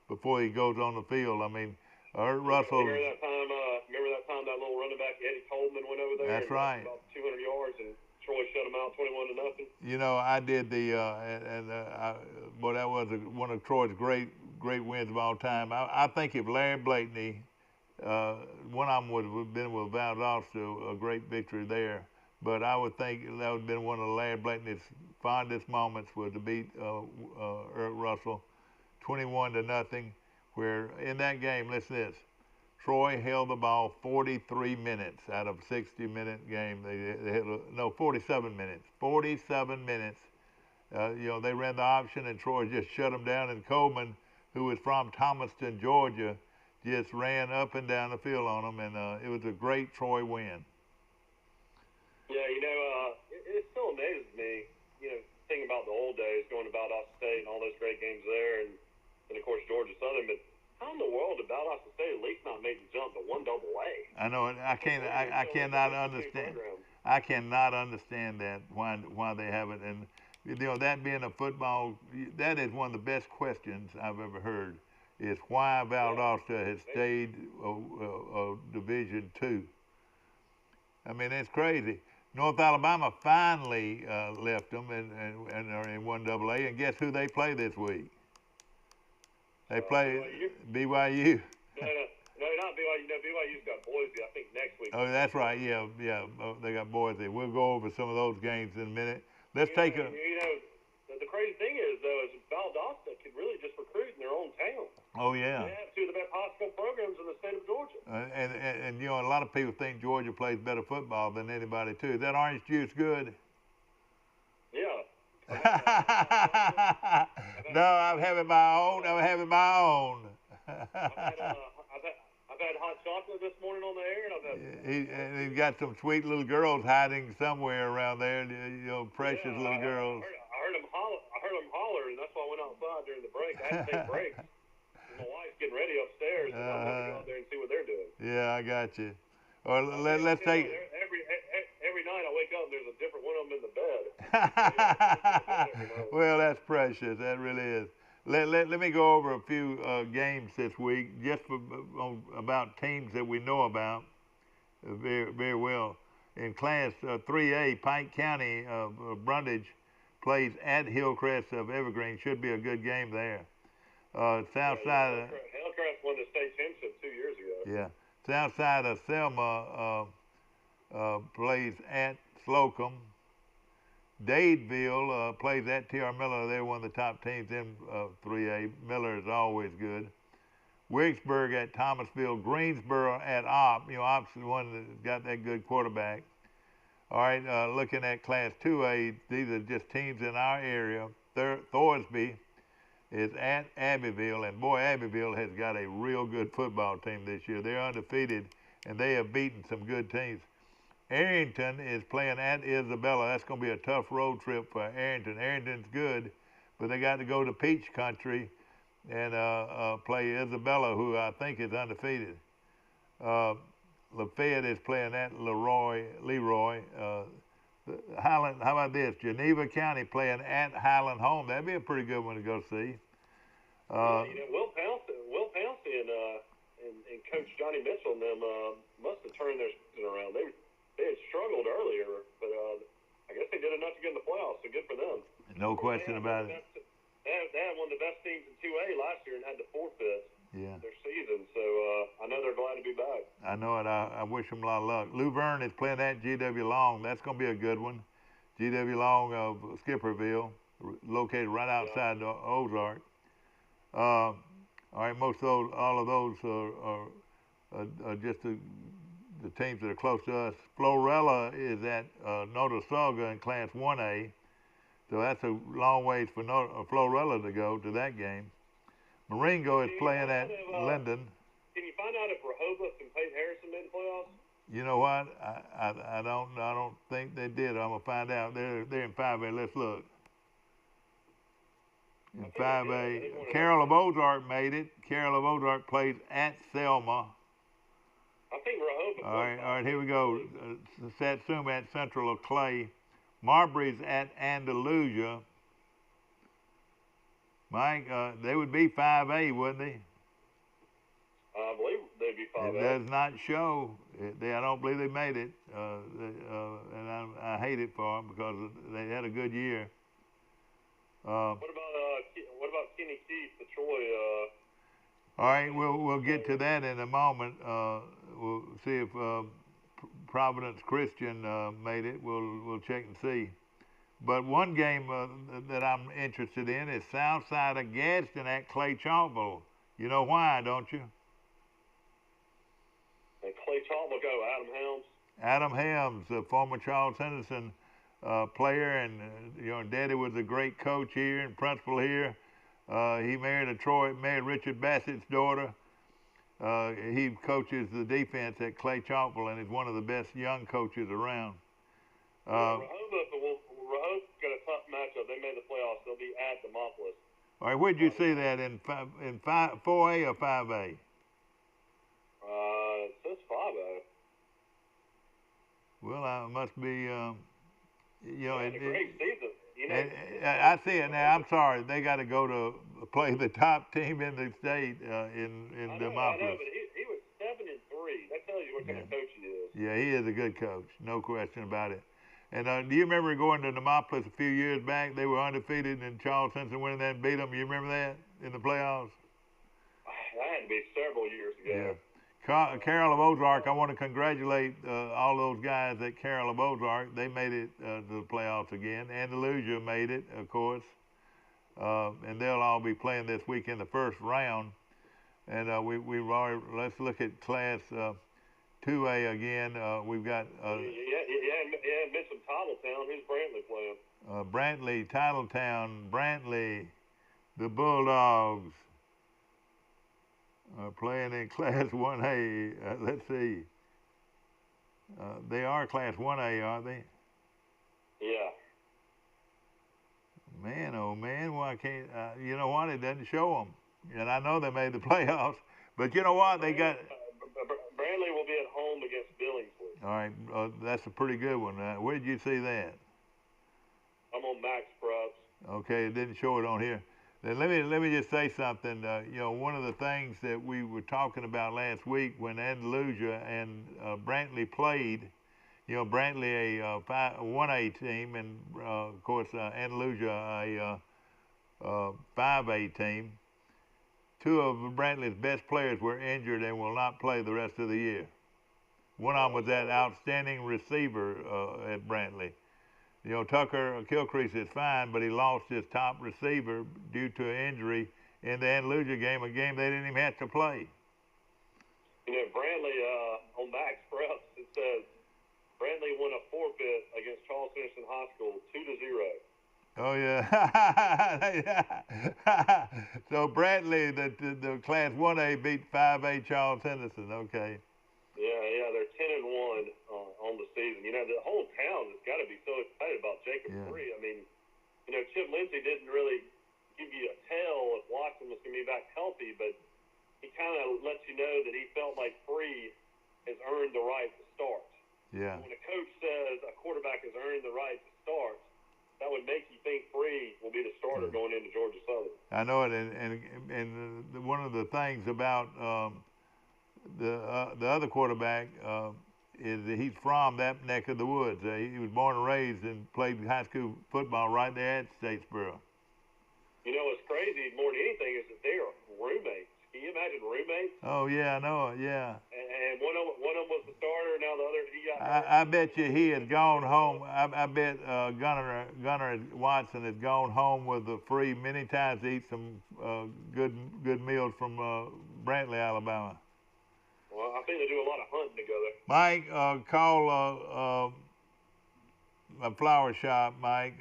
before he goes on the field. I mean, Ert Russell. Remember that time that little running back Eddie Coleman went over there? That's right. About 200 yards and Troy shut him out 21-0. You know, I did boy, that was one of Troy's great wins of all time. I think if Larry Blakeney, one of them would have been with Valdosta, a great victory there. But I would think that would have been one of Larry Blakeney's fondest moments was to beat Ert Russell 21-0, where in that game, listen to this, Troy held the ball 43 minutes out of a 60-minute game. They had 47 minutes. 47 minutes. You know, they ran the option, and Troy just shut them down. And Coleman, who was from Thomaston, Georgia, just ran up and down the field on them, and it was a great Troy win. Yeah, you know, it still amazes me, you know, thinking about the old days, going to Valdosta State and all those great games there, and of course Georgia Southern, but how in the world did Valdosta State at least not make the jump to 1AA? I know, I cannot understand. I cannot understand that, why they haven't. And you know, that being a football, that is one of the best questions I've ever heard, is why Valdosta has stayed Division II. I mean, it's crazy. North Alabama finally left them and are in 1AA, and guess who they play this week? They play BYU. No, not BYU. No, BYU's got Boise, I think, next week. Oh, that's right. Yeah. They got Boise. We'll go over some of those games in a minute. Let's take a. You know, the crazy thing is, though, is Valdosta could really just recruit in their own town. Oh, yeah. They have two of the best high school programs in the state of Georgia. And you know, a lot of people think Georgia plays better football than anybody, too. Is that orange juice good? Yeah. No, I'm having my own. I've had hot chocolate this morning on the air, and he's got some sweet little girls hiding somewhere around there. You know, precious little girls. I heard them holler, and that's why I went outside during the break. I had to take breaks. My wife's getting ready upstairs, and I'm going to go out there and see what they're doing. Yeah, I got you. Or let's take. Every night I wake up, and there's a different one of them in the bed. Well, that's precious. That really is. Let me go over a few games this week, just about teams that we know about very, very well. In Class 3A, Pike County Brundage plays at Hillcrest of Evergreen. Should be a good game there. Southside. Hillcrest won the state championship 2 years ago. Yeah. Southside of Selma plays at Slocum. Dadeville plays at T.R. Miller. They're one of the top teams in 3A. Miller is always good. Wicksburg at Thomasville. Greensboro at Opp. You know, Opp's the one that got that good quarterback. All right, looking at Class 2A, these are just teams in our area. Thorsby is at Abbeville, and boy, Abbeville has got a real good football team this year. They're undefeated, and they have beaten some good teams. Arrington is playing at Isabella. That's going to be a tough road trip for Arrington. Arrington's good, but they got to go to Peach Country and play Isabella, who I think is undefeated. Lafayette is playing at Leroy. Highland, how about this? Geneva County playing at Highland Home. That'd be a pretty good one to go see. You know, Will Pouncey and Coach Johnny Mitchell and them must have turned their season around. They had struggled earlier, but I guess they did enough to get in the playoffs, so good for them. No question about it. They had one of the best teams in 2A last year and had to forfeit their season, so I know they're glad to be back. I know it. I wish them a lot of luck. Luverne is playing at GW Long. That's going to be a good one. GW Long of Skipperville, located right outside the Ozark. All right, all of those are just the teams that are close to us. Florella is at Notasulga in Class 1A. So that's a long ways for Florella to go to that game. Marengo is playing at Linden. Can you find out if Rehoboth and Peyton Harrison made the playoffs? You know what? I don't think they did. I'm gonna find out. They're in 5A. Let's look. In 5A, Carroll of Ozark made it. Carroll of Ozark plays at Selma. I think Rehoboth. All right, here we go. Satsuma at Central of Clay. Marbury's at Andalusia. Mike, they would be 5A, wouldn't they? I believe they'd be 5A. It does not show. I don't believe they made it, and I hate it for them because they had a good year. What about Kenny Keith, the Troy? All right, we'll get to that in a moment. We'll see if Providence Christian made it. We'll check and see. But one game that I'm interested in is Southside of Gadsden at Clay Chalkville. You know why, don't you? And Clay Chalkville go Adam Helms. Adam Helms, a former Charles Henderson player, and Daddy was a great coach here and principal here. He married Richard Bassett's daughter. He coaches the defense at Clay Chalkville and is one of the best young coaches around. Rehoboth got a tough matchup. They made the playoffs. They'll be at Demopolis. All right, where'd you see that in 4A or 5A? It says 5A. Well, I must be, a great season. I see it now. I'm sorry. They got to go to play the top team in the state in Demopolis. I know, but he was 7-3. That tells you what kind of coach he is. Yeah, he is a good coach. No question about it. And do you remember going to Demopolis a few years back? They were undefeated, and Charles Henderson went in there and beat them. You remember that in the playoffs? That had to be several years ago. Yeah. Carroll of Ozark, I want to congratulate all those guys at Carroll of Ozark. They made it to the playoffs again. Andalusia made it, of course. And they'll all be playing this week in the first round. And we've already, let's look at Class 2A again. We've got... Yeah, mentioned Titletown. Who's Brantley playing? Brantley, Titletown, Brantley, the Bulldogs are playing in Class 1A. Let's see. They are Class 1A, aren't they? Yeah. Man, oh man, well I can't. You know what? It doesn't show them, and I know they made the playoffs. But you know what? They got. Brantley will be at home against Billingsley. All right, that's a pretty good one. Where did you see that? I'm on Max Preps. Okay, it didn't show it on here. Then let me just say something. One of the things that we were talking about last week when Andalusia and Brantley played. Brantley a 1A team, and of course Andalusia a 5A team. Two of Brantley's best players were injured and will not play the rest of the year. One of them was that outstanding receiver at Brantley. Tucker Kilcrease is fine, but he lost his top receiver due to an injury in the Andalusia game, a game they didn't even have to play. Brantley, on Max Preps, it says Brantley won a forfeit against Charles Henderson High School, 2-0. Oh yeah. So Brantley, the Class 1A beat 5A Charles Henderson. Okay. Yeah, they're 10-1 on the season. The whole town has got to be so excited about Jacob Free. I mean, Chip Lindsey didn't really give you a tell if Watson was going to be back healthy, but he kind of lets you know that he felt like Free has earned the right to start. Yeah. When a coach says a quarterback has earned the right to start, that would make you think Free will be the starter going into Georgia Southern. I know it, and one of the things about the other quarterback is that he's from that neck of the woods. He was born and raised and played high school football right there at Statesboro. What's crazy more than anything is that they are roommates. Can you imagine roommates? Oh yeah, I know it. Yeah. And one of them was the starter. Now the other, he got. I bet you he had gone home. I bet Gunnar Watson had gone home with the Free many times to eat some good meals from Brantley, Alabama. Well, I think they do a lot of hunting together. Mike, call a flower shop, Mike.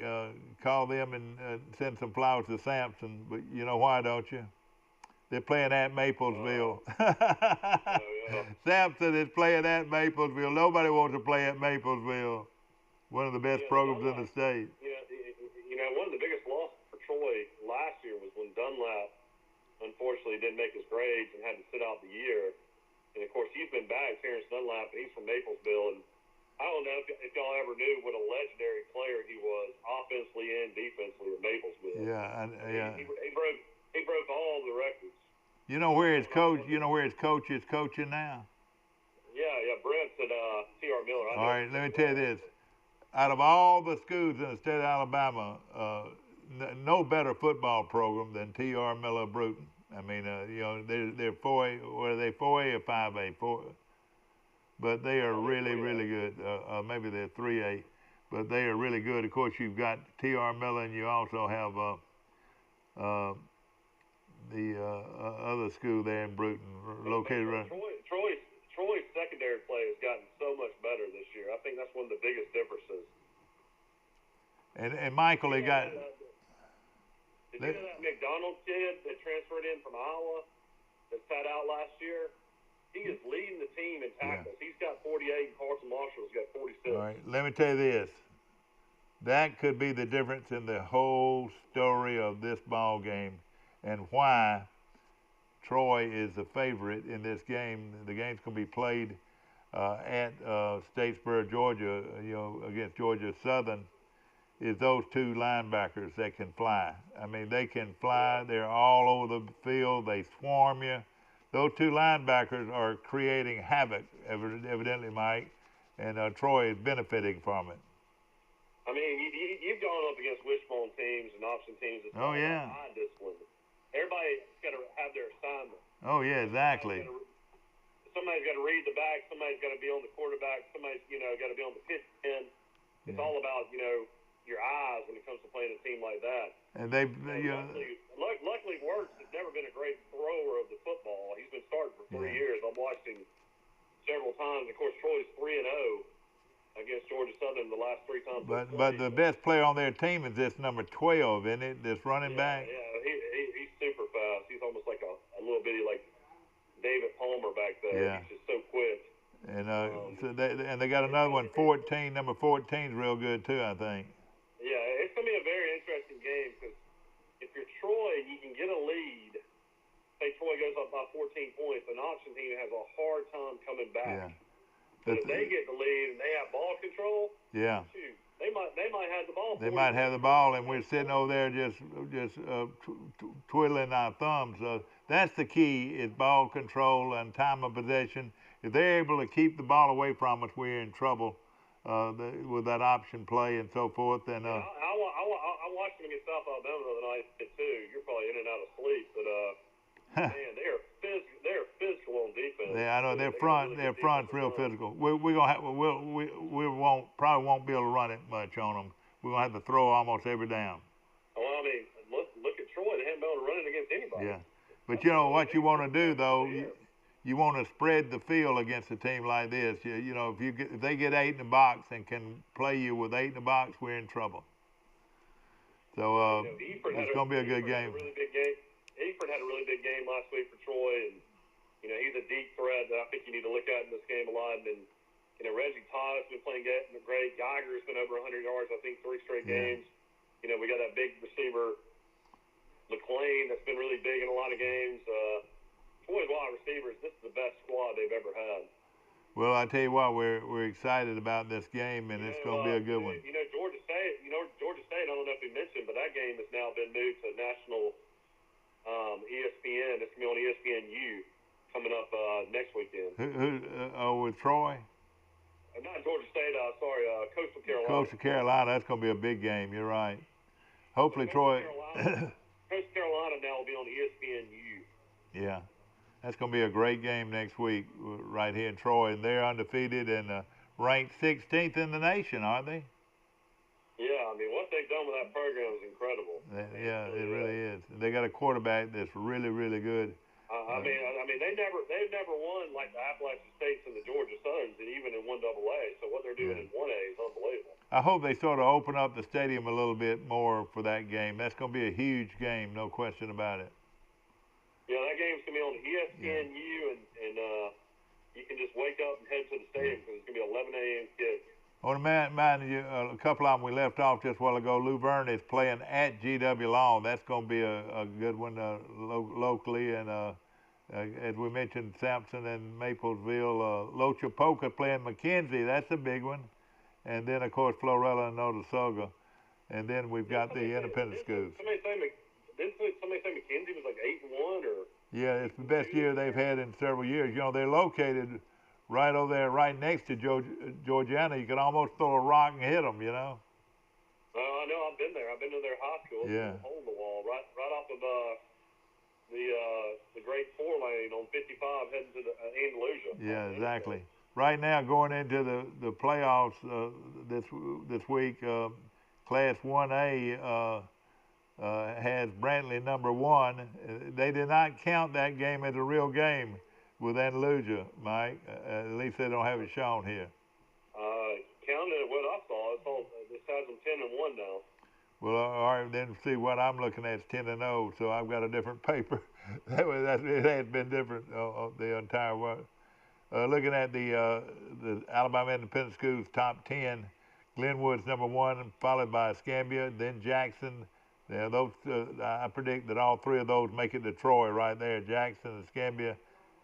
Call them and send some flowers to Sampson. But you know why, don't you? They're playing at Maplesville. Sampson is playing at Maplesville. Nobody wants to play at Maplesville. One of the best programs in the state. You know, one of the biggest losses for Troy last year was when Dunlap, unfortunately, didn't make his grades and had to sit out the year. And, of course, he's been back, Terrence Dunlap, and he's from Maplesville. And I don't know if y'all ever knew what a legendary player he was, offensively and defensively at Maplesville. Yeah. He broke all the records. You know where his coach is coaching now? Yeah, Brett's at T.R. Miller. All right, let me tell you this. Out of all the schools in the state of Alabama, no better football program than T.R. Miller Bruton. I mean, you know, they're 4A, what are they, 4A or 5A? 4, but they are really, really good. Maybe they're 3A, but they are really good. Of course, you've got T.R. Miller, and you also have the other school there in Bruton, located around. Troy's secondary play has gotten so much better this year. I think that's one of the biggest differences. And Michael, they got. Did you know that McDonald kid that transferred in from Iowa that sat out last year? He is leading the team in tackles. Yeah. He's got 48, and Carson Marshall's got 46. All right, let me tell you this. That could be the difference in the whole story of this ball game, and why Troy is the favorite in this game. The game's going to be played at Statesboro, Georgia, you know, against Georgia Southern. Is those two linebackers that can fly. I mean, they can fly. They're all over the field. They swarm you. Those two linebackers are creating havoc, evidently, Mike, and Troy is benefiting from it. I mean, you've gone up against wishbone teams and option teams. It's high discipline. Everybody's got to have their assignment. Oh, yeah, exactly. Somebody's got to read the back. Somebody's got to be on the quarterback. Somebody's, got to be on the pitch end. It's all about, your eyes when it comes to playing a team like that. And luckily, Wirtz has never been a great thrower of the football. He's been starting for 3 years. I've watched him several times. Of course, Troy's 3-0 against Georgia Southern the last 3 times. But the best player on their team is this number 12, isn't it? This running back. Yeah, he's super fast. He's almost like a little bitty like David Palmer back there. Yeah. He's just so quick. And they got another one, 14. Number 14 is real good too, I think. Yeah, it's going to be a very interesting game because if you're Troy, you can get a lead. Say Troy goes up by 14 points, an option team has a hard time coming back. Yeah. But if they get the lead and they have ball control, shoot, they might have the ball. They might have the ball, and we're sitting over there just twiddling our thumbs. That's the key: is ball control and time of possession. If they're able to keep the ball away from us, we're in trouble. With that option play and so forth, and I watched them against South Alabama the other night too. You're probably in and out of sleep, but man, they're physical on defense. Yeah, I know their front's real physical. We're gonna have we probably won't be able to run it much on them. We're gonna have to throw almost every down. Well, I mean, look at Troy. They haven't been able to run it against anybody. Yeah, but what you want to do though. You want to spread the field against a team like this. If they get 8 in the box and can play you with 8 in the box, we're in trouble. So it's going to be a good game. Eaford had a really big game last week for Troy, and he's a deep threat that I think you need to look at in this game a lot. And Reggie Todd's been playing great. Geiger's been over 100 yards, I think, 3 straight games. We got that big receiver, McLean, that's been really big in a lot of games. Troy's wide receivers, this is the best squad they've ever had. Well, I tell you what, we're excited about this game, and it's going to be a good one. Georgia State. I don't know if you mentioned, but that game has now been moved to national ESPN. It's going to be on ESPNU coming up next weekend. With Troy? Not Georgia State. Coastal Carolina. Coastal Carolina. That's going to be a big game. You're right. Hopefully, Troy. Coastal Carolina now will be on ESPNU. Yeah. That's going to be a great game next week right here in Troy. And they're undefeated and ranked 16th in the nation, aren't they? Yeah, I mean, what they've done with that program is incredible. It really is. They got a quarterback that's really, really good. I mean, they've never won like the Appalachian States and the Georgia Suns, and even in 1AA. So what they're doing in 1A is unbelievable. I hope they sort of open up the stadium a little bit more for that game. That's going to be a huge game, no question about it. Yeah, that game's going to be on ESPNU, and you can just wake up and head to the stadium because it's going to be 11 a.m. kick. I want to remind you, a couple of them we left off just a while ago. Luverne is playing at GW Long. That's going to be a good one locally. And as we mentioned, Sampson and Maplesville. Lochapoka playing McKenzie. That's a big one. And then, of course, Florella and Notasulga. And then we've got the independent schools. Didn't somebody say McKenzie was like 8-1 or? Yeah, it's the best year they've had in several years. You know, they're located right over there, right next to Georgiana. You can almost throw a rock and hit them, you know. I know. I've been there. I've been to their high school. Yeah. Hole in the wall, right off of the Great 4-lane on 55, heading to the Andalusia. Yeah, exactly. Right now, going into the playoffs this week, Class 1A has Brantley #1. They did not count that game as a real game with Andalusia, Mike. At least they don't have it shown here. Counted what I saw. This has them 10-1 now. Well, all right, then see what I'm looking at is 10-0, so I've got a different paper. It has been different the entire world. Looking at the Alabama Independent Schools top 10, Glenwood's #1, followed by Escambia, then Jackson. Those I predict that all three of those make it to Troy right there. Jackson, Escambia.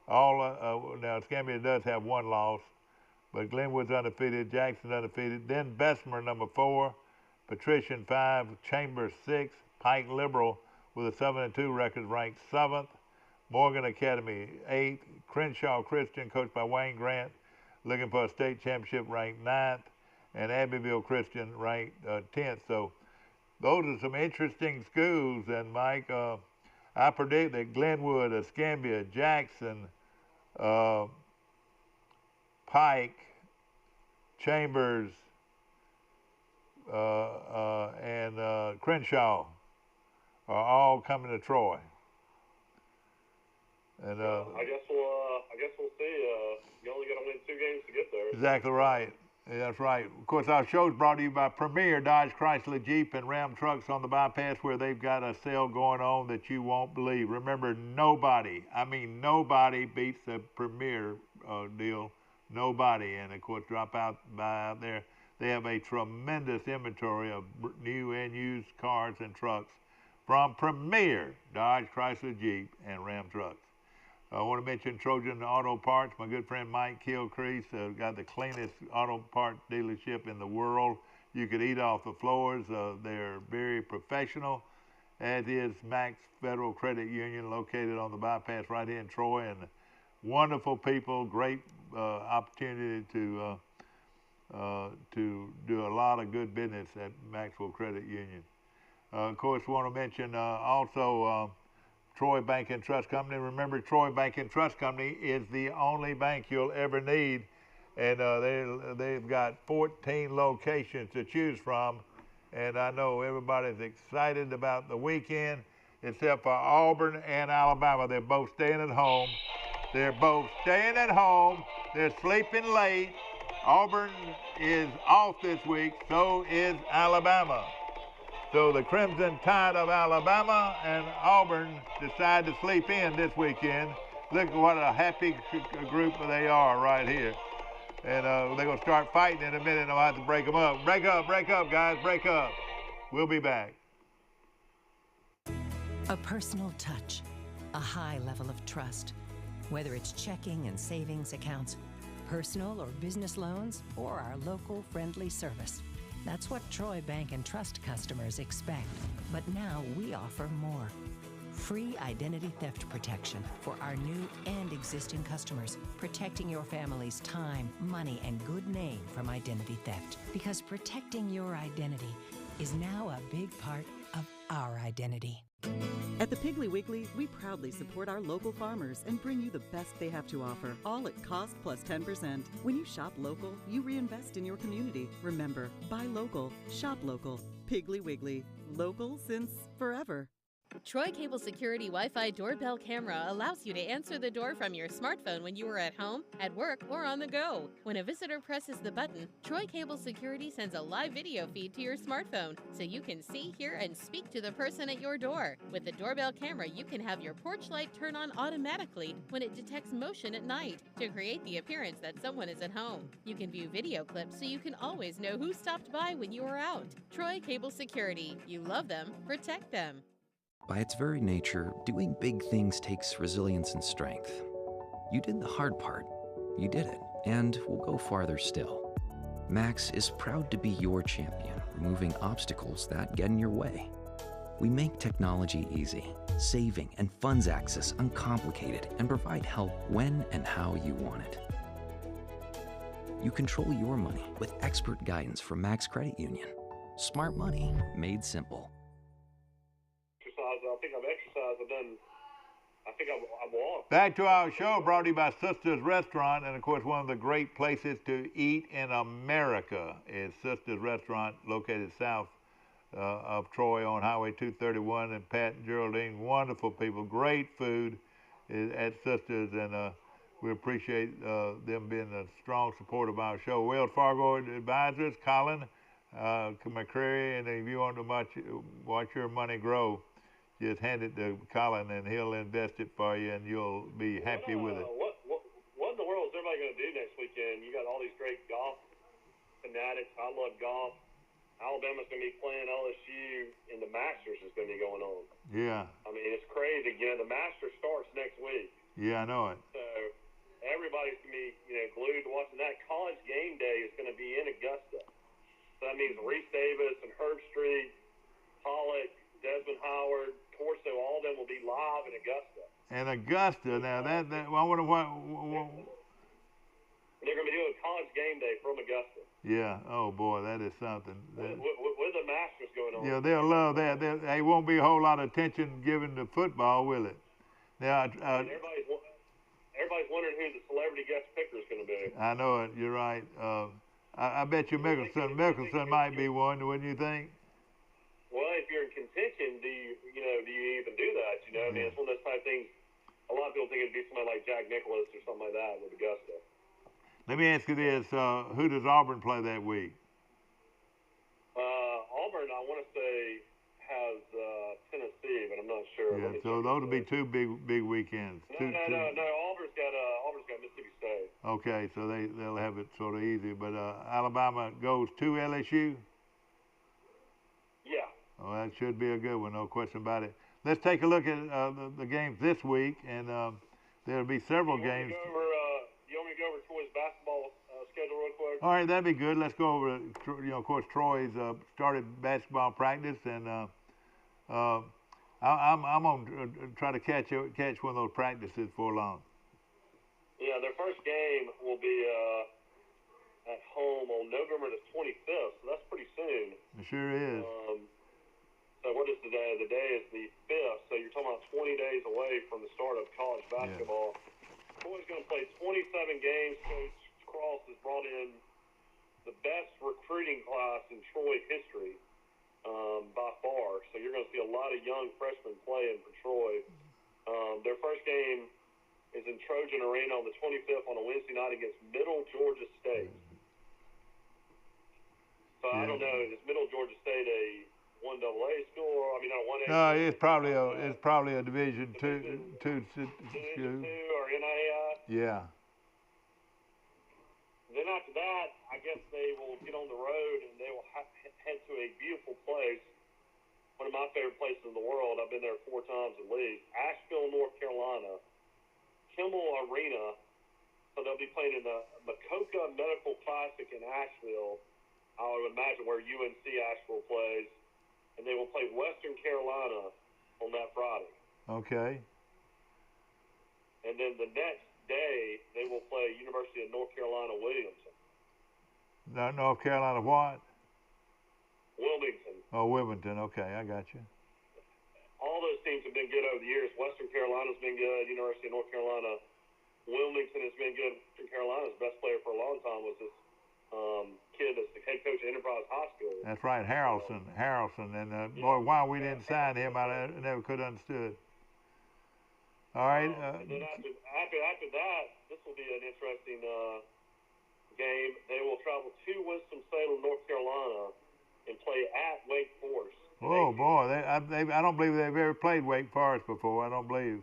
Now Escambia does have one loss, but Glenwood's undefeated, Jackson's undefeated. Then Bessemer #4, Patrician 5, Chambers 6, Pike Liberal with a 7-2 record ranked 7th, Morgan Academy 8th, Crenshaw Christian coached by Wayne Grant looking for a state championship ranked 9th, and Abbeville Christian ranked 10th. So those are some interesting schools, and Mike, I predict that Glenwood, Escambia, Jackson, Pike, Chambers, and Crenshaw are all coming to Troy. And I guess we'll see. You only got to win 2 games to get there. Exactly right. Yeah, that's right. Of course, our show's brought to you by Premier Dodge, Chrysler, Jeep, and Ram trucks on the bypass, where they've got a sale going on that you won't believe. Remember, nobody beats the Premier deal. Nobody. And, of course, drop by out there. They have a tremendous inventory of new and used cars and trucks from Premier Dodge, Chrysler, Jeep, and Ram trucks. I want to mention Trojan Auto Parts. My good friend Mike Kilcrease got the cleanest auto part dealership in the world. You could eat off the floors. They're very professional, as is Max Federal Credit Union, located on the bypass right here in Troy. And wonderful people, great opportunity to do a lot of good business at Maxwell Credit Union. Of course, we want to mention also Troy Bank and Trust Company. Remember, Troy Bank and Trust Company is the only bank you'll ever need, and they've got 14 locations to choose from, and I know everybody's excited about the weekend, except for Auburn and Alabama. They're both staying at home. They're sleeping late. Auburn is off this week, so is Alabama. So the Crimson Tide of Alabama and Auburn decide to sleep in this weekend. Look at what a happy group they are right here. And they're going to start fighting in a minute, and I'll have to break them up. Break up, guys, break up. We'll be back. A personal touch, a high level of trust. Whether it's checking and savings accounts, personal or business loans, or our local friendly service. That's what Troy Bank and Trust customers expect. But now we offer more. Free identity theft protection for our new and existing customers, protecting your family's time, money, and good name from identity theft. Because protecting your identity is now a big part of our identity. At the Piggly Wiggly, we proudly support our local farmers and bring you the best they have to offer, all at cost plus 10%. When you shop local, you reinvest in your community. Remember, buy local, shop local. Piggly Wiggly, local since forever. Troy Cable Security Wi-Fi doorbell camera allows you to answer the door from your smartphone when you are at home, at work, or on the go. When a visitor presses the button, Troy Cable Security sends a live video feed to your smartphone so you can see, hear, and speak to the person at your door. With the doorbell camera, you can have your porch light turn on automatically when it detects motion at night to create the appearance that someone is at home. You can view video clips so you can always know who stopped by when you are out. Troy Cable Security. You love them, protect them. By its very nature, doing big things takes resilience and strength. You did the hard part. You did it, and will go farther still. Max is proud to be your champion, removing obstacles that get in your way. We make technology easy, saving and funds access uncomplicated, and provide help when and how you want it. You control your money with expert guidance from Max Credit Union. Smart money made simple. I think I've exercised. I think I've walked. Back to our show, brought to you by Sister's Restaurant, and of course one of the great places to eat in America is Sister's Restaurant, located south of Troy on Highway 231. And Pat and Geraldine, wonderful people, great food at Sister's, and we appreciate them being a strong support of our show. Wells Fargo Advisors, Colin McCreary, and if you want to watch your money grow, just hand it to Colin and he'll invest it for you and you'll be happy with it. What in the world is everybody going to do next weekend? You got all these great golf fanatics. I love golf. Alabama's going to be playing LSU and the Masters is going to be going on. Yeah. I mean, it's crazy. You know, the Masters starts next week. Yeah, I know it. So everybody's going to be, glued to watching that. College game day is going to be in Augusta. So that means Reese Davis and Herb Street, Pollock, Desmond Howard, Corso, all of them will be live in Augusta. And Augusta, now I wonder what. They're going to be doing college game day from Augusta. Yeah. Oh boy, that is something. With the Masters going on. Yeah, they'll love that. There won't be a whole lot of attention given to football, will it? Now, everybody's wondering who the celebrity guest picker is going to be. I know it. You're right. I bet you Mickelson might be one. Wouldn't you think? Well, if you're in contention, do you even do that? I mean, it's one of those type of things. A lot of people think it'd be somebody like Jack Nicklaus or something like that with Augusta. Let me ask you this: who does Auburn play that week? Auburn, I want to say, has Tennessee, but I'm not sure. Yeah, so those will be two big weekends. No. Auburn's got Mississippi State. Okay, so they'll have it sort of easy. But Alabama goes to LSU. Yeah. Oh, that should be a good one, no question about it. Let's take a look at the games this week, and there'll be several games. You want me to go over Troy's basketball schedule real quick? All right, that'd be good. Let's go over, of course, Troy's started basketball practice, and I'm going to try to catch one of those practices for long. Yeah, their first game will be at home on November the 25th, so that's pretty soon. It sure is. So what is the day? The day is the 5th, so you're talking about 20 days away from the start of college basketball. Yeah. Troy's going to play 27 games. Coach Cross has brought in the best recruiting class in Troy history by far. So you're going to see a lot of young freshmen playing for Troy. Their first game is in Trojan Arena on the 25th on a Wednesday night against Middle Georgia State. So I don't know, is Middle Georgia State a 1AA school? I mean, not a 1A. No, it's probably a Division two school. Or NAIA. Yeah. Then after that, I guess they will get on the road and they will head to a beautiful place, one of my favorite places in the world. I've been there 4 times at least. Asheville, North Carolina, Kimmel Arena. So they'll be playing in the Macoka Medical Classic in Asheville. I would imagine where UNC Asheville plays. And they will play Western Carolina on that Friday. Okay. And then the next day, they will play University of North Carolina Wilmington. North Carolina what? Wilmington. Oh, Wilmington. Okay, I got you. All those teams have been good over the years. Western Carolina's been good. University of North Carolina. Wilmington has been good. Western Carolina's best player for a long time was this kid that's the head coach at Enterprise High School. That's right, Harrelson. And boy, why we didn't sign him, I never could have understood. All right. And then after that, this will be an interesting game. They will travel to Winston-Salem, North Carolina, and play at Wake Forest. Oh boy, I don't believe they've ever played Wake Forest before. I don't believe.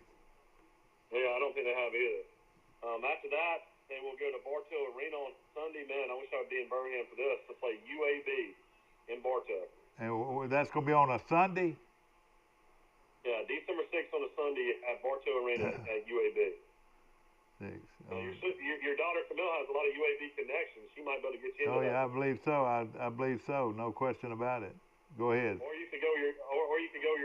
Yeah, I don't think they have either. After that, they will go to Bartow Arena on Sunday. Man, I wish I would be in Birmingham for this, to play UAB in Bartow. And that's going to be on a Sunday? Yeah, December 6th on a Sunday at Bartow Arena at UAB. Your daughter Camille has a lot of UAB connections. She might be able to get you into that. Oh yeah, I believe so. I believe so. No question about it. Go ahead. Or you could go your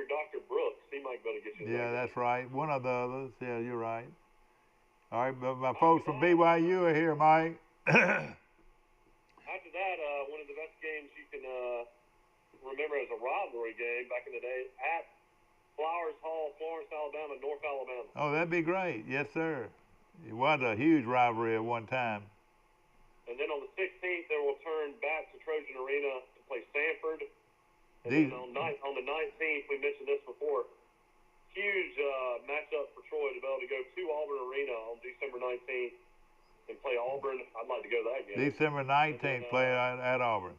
Dr. Brooks. He might be able to get you into that. Yeah, that's right. One of the others. Yeah, you're right. All right, but my folks from BYU are here, Mike. After that, one of the best games you can remember as a rivalry game back in the day at Flowers Hall, Florence, Alabama, North Alabama. Oh, that'd be great. Yes, sir. It was a huge rivalry at one time. And then on the 16th, they will turn back to Trojan Arena to play Sanford. And then on the 19th, we mentioned this before, huge matchup for Troy to be able to go to Auburn Arena on December 19th and play Auburn. I'd like to go to that game. December 19th, play at Auburn.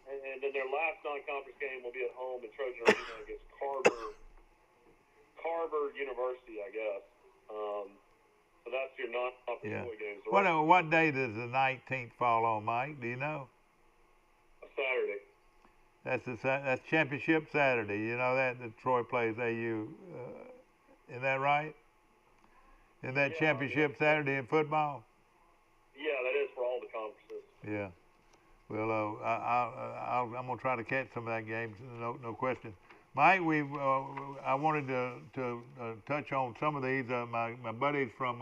And then their last non-conference game will be at home in Trojan Arena against Carver University, I guess. So that's your non-conference games. What day does the 19th fall on, Mike? Do you know? A Saturday. That's Championship Saturday. You know that Troy plays AU. Is that right? Isn't that Championship Saturday in football? Yeah, that is for all the conferences. Yeah. Well, I'm gonna try to catch some of that game. No question. Mike, I wanted to touch on some of these. My buddies from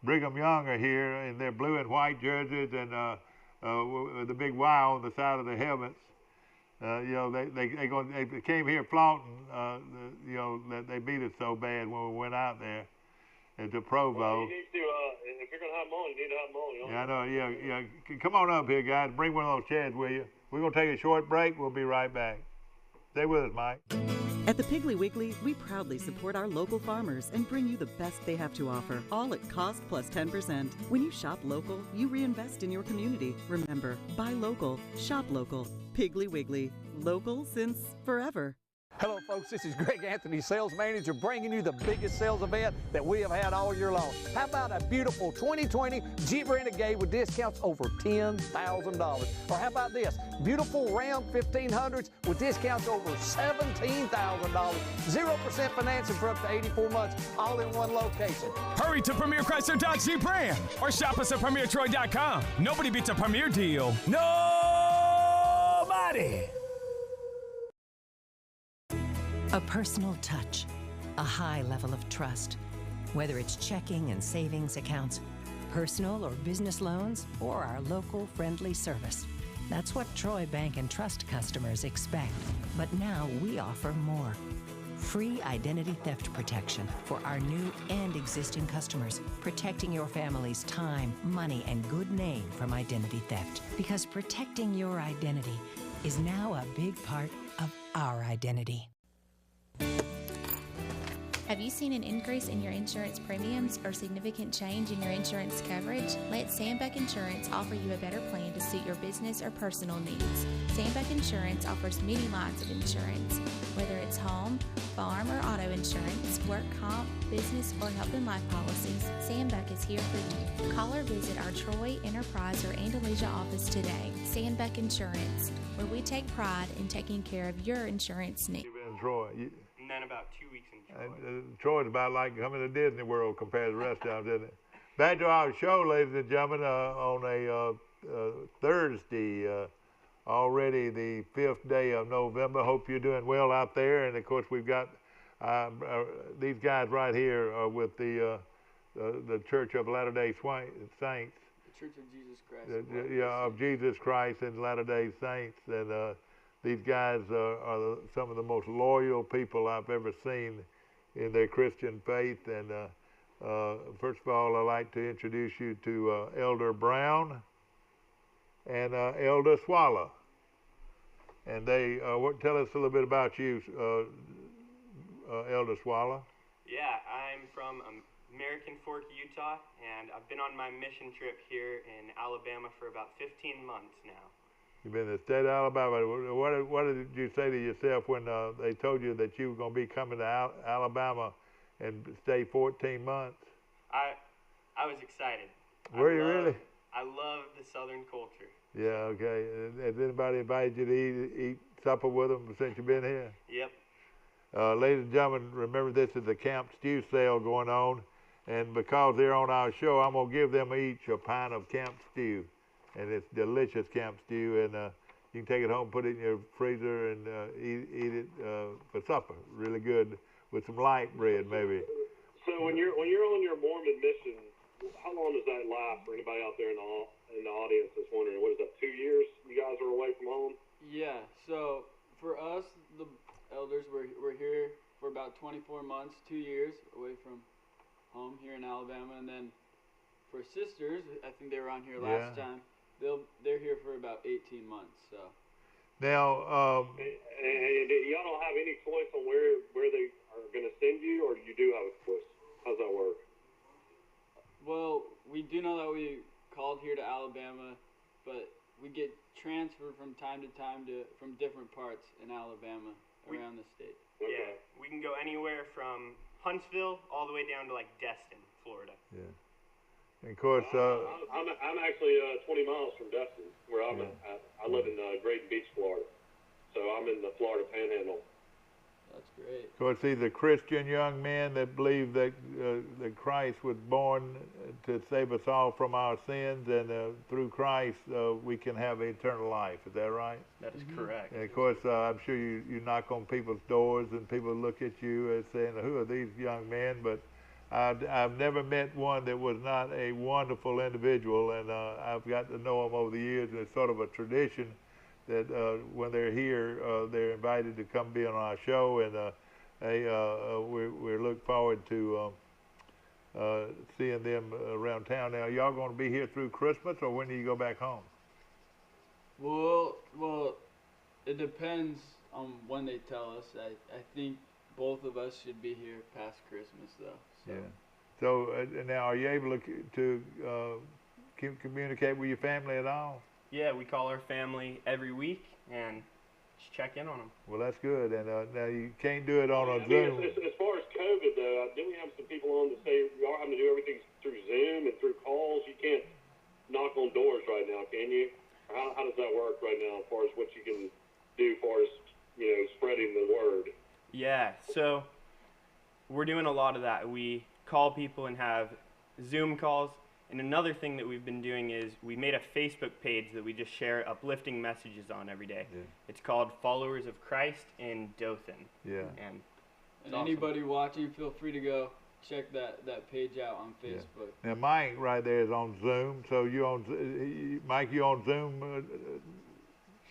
Brigham Young are here in their blue and white jerseys and the big Y on the side of the helmets. They came here flaunting. They beat us so bad when we went out there to Provo. Well, you need to, if you're gonna have them on, you need to have them on. Yeah, I know. Yeah. Come on up here, guys. Bring one of those chairs with you. We're gonna take a short break. We'll be right back. Stay with us, Mike. At the Piggly Wiggly, we proudly support our local farmers and bring you the best they have to offer, all at cost plus 10%. When you shop local, you reinvest in your community. Remember, buy local, shop local. Piggly Wiggly, local since forever. Hello folks, this is Greg Anthony, sales manager, bringing you the biggest sales event that we have had all year long. How about a beautiful 2020 Jeep Renegade with discounts over $10,000? Or how about this, beautiful Ram 1500s with discounts over $17,000. 0% financing for up to 84 months, all in one location. Hurry to Premier Chrysler Dodge Jeep Ram or shop us at PremierTroy.com. Nobody beats a Premier deal. Nobody! A personal touch, a high level of trust. Whether it's checking and savings accounts, personal or business loans, or our local friendly service. That's what Troy Bank and Trust customers expect. But now we offer more. Free identity theft protection for our new and existing customers, protecting your family's time, money, and good name from identity theft. Because protecting your identity is now a big part of our identity. Have you seen an increase in your insurance premiums or significant change in your insurance coverage? Let Sandbeck Insurance offer you a better plan to suit your business or personal needs. Sandbeck Insurance offers many lines of insurance, whether it's home, farm, or auto insurance, work comp, business, or health and life policies. Sandbeck is here for you. Call or visit our Troy, Enterprise, or Andalusia office today. Sandbeck Insurance, where we take pride in taking care of your insurance needs. Troy. And then about 2 weeks in Troy. Troy's about like coming to Disney World compared to the rest of them, isn't it? Back to our show, ladies and gentlemen, on a Thursday, already the 5th day of November. Hope you're doing well out there. And, of course, we've got these guys right here with the Church of Latter-day Saints. The Church of Jesus Christ. Of Jesus Christ and Latter-day Saints. And these guys are some of the most loyal people I've ever seen in their Christian faith. And first of all, I'd like to introduce you to Elder Brown. and Elder Swallow. And they tell us a little bit about you, Elder Swallow. Yeah, I'm from American Fork, Utah, and I've been on my mission trip here in Alabama for about 15 months now. You've been in the state of Alabama. What did you say to yourself when they told you that you were going to be coming to Alabama and stay 14 months? I was excited. Were you really? I love the Southern culture. Yeah, okay. Has anybody invited you to eat supper with them since you've been here? Yep. Ladies and gentlemen, remember this is a Camp Stew sale going on, and because they're on our show, I'm going to give them each a pint of Camp Stew, and it's delicious Camp Stew, and you can take it home, put it in your freezer, and eat it for supper. Really good with some light bread, maybe. So when you're on your Mormon mission, how long does that last for anybody out there in the audience that's wondering? What is that, 2 years you guys are away from home? Yeah, so for us, the elders, we're here for about 24 months, 2 years away from home here in Alabama. And then for sisters, I think they were on here last time, they're here for about 18 months. So now, and y'all don't have any choice on where they are going to send you, or you do have a choice? How's that work? Well, we do know that we called here to Alabama, but we get transferred from time to time from different parts in Alabama around the state. Okay. Yeah, we can go anywhere from Huntsville all the way down to like Destin, Florida. Yeah. And of course, I'm actually 20 miles from Destin, where I'm at. I live in Grayton Beach, Florida. So I'm in the Florida Panhandle. That's great. Of course, these are Christian young men that believe that Christ was born to save us all from our sins, and through Christ we can have eternal life. Is that right? That is correct. And of course, I'm sure you knock on people's doors and people look at you and saying, "Who are these young men?" But I've never met one that was not a wonderful individual, and I've got to know them over the years, and it's sort of a tradition that when they're here, they're invited to come be on our show, and we look forward to seeing them around town. Now, y'all going to be here through Christmas, or when do you go back home? Well, it depends on when they tell us. I think both of us should be here past Christmas, though. So. Yeah. So now, are you able to communicate with your family at all? Yeah, we call our family every week and just check in on them. Well, that's good. And now you can't do it on a Zoom. Zoom. As far as COVID, though, didn't we have some people on to say we are having to do everything through Zoom and through calls? You can't knock on doors right now, can you? How does that work right now as far as what you can do as far as, spreading the word? Yeah, so we're doing a lot of that. We call people and have Zoom calls. And another thing that we've been doing is we made a Facebook page that we just share uplifting messages on every day. Yeah. It's called Followers of Christ in Dothan. Yeah. And awesome. Anybody watching, feel free to go check that page out on Facebook. Yeah. Now, Mike right there is on Zoom. So you on Mike? You on Zoom?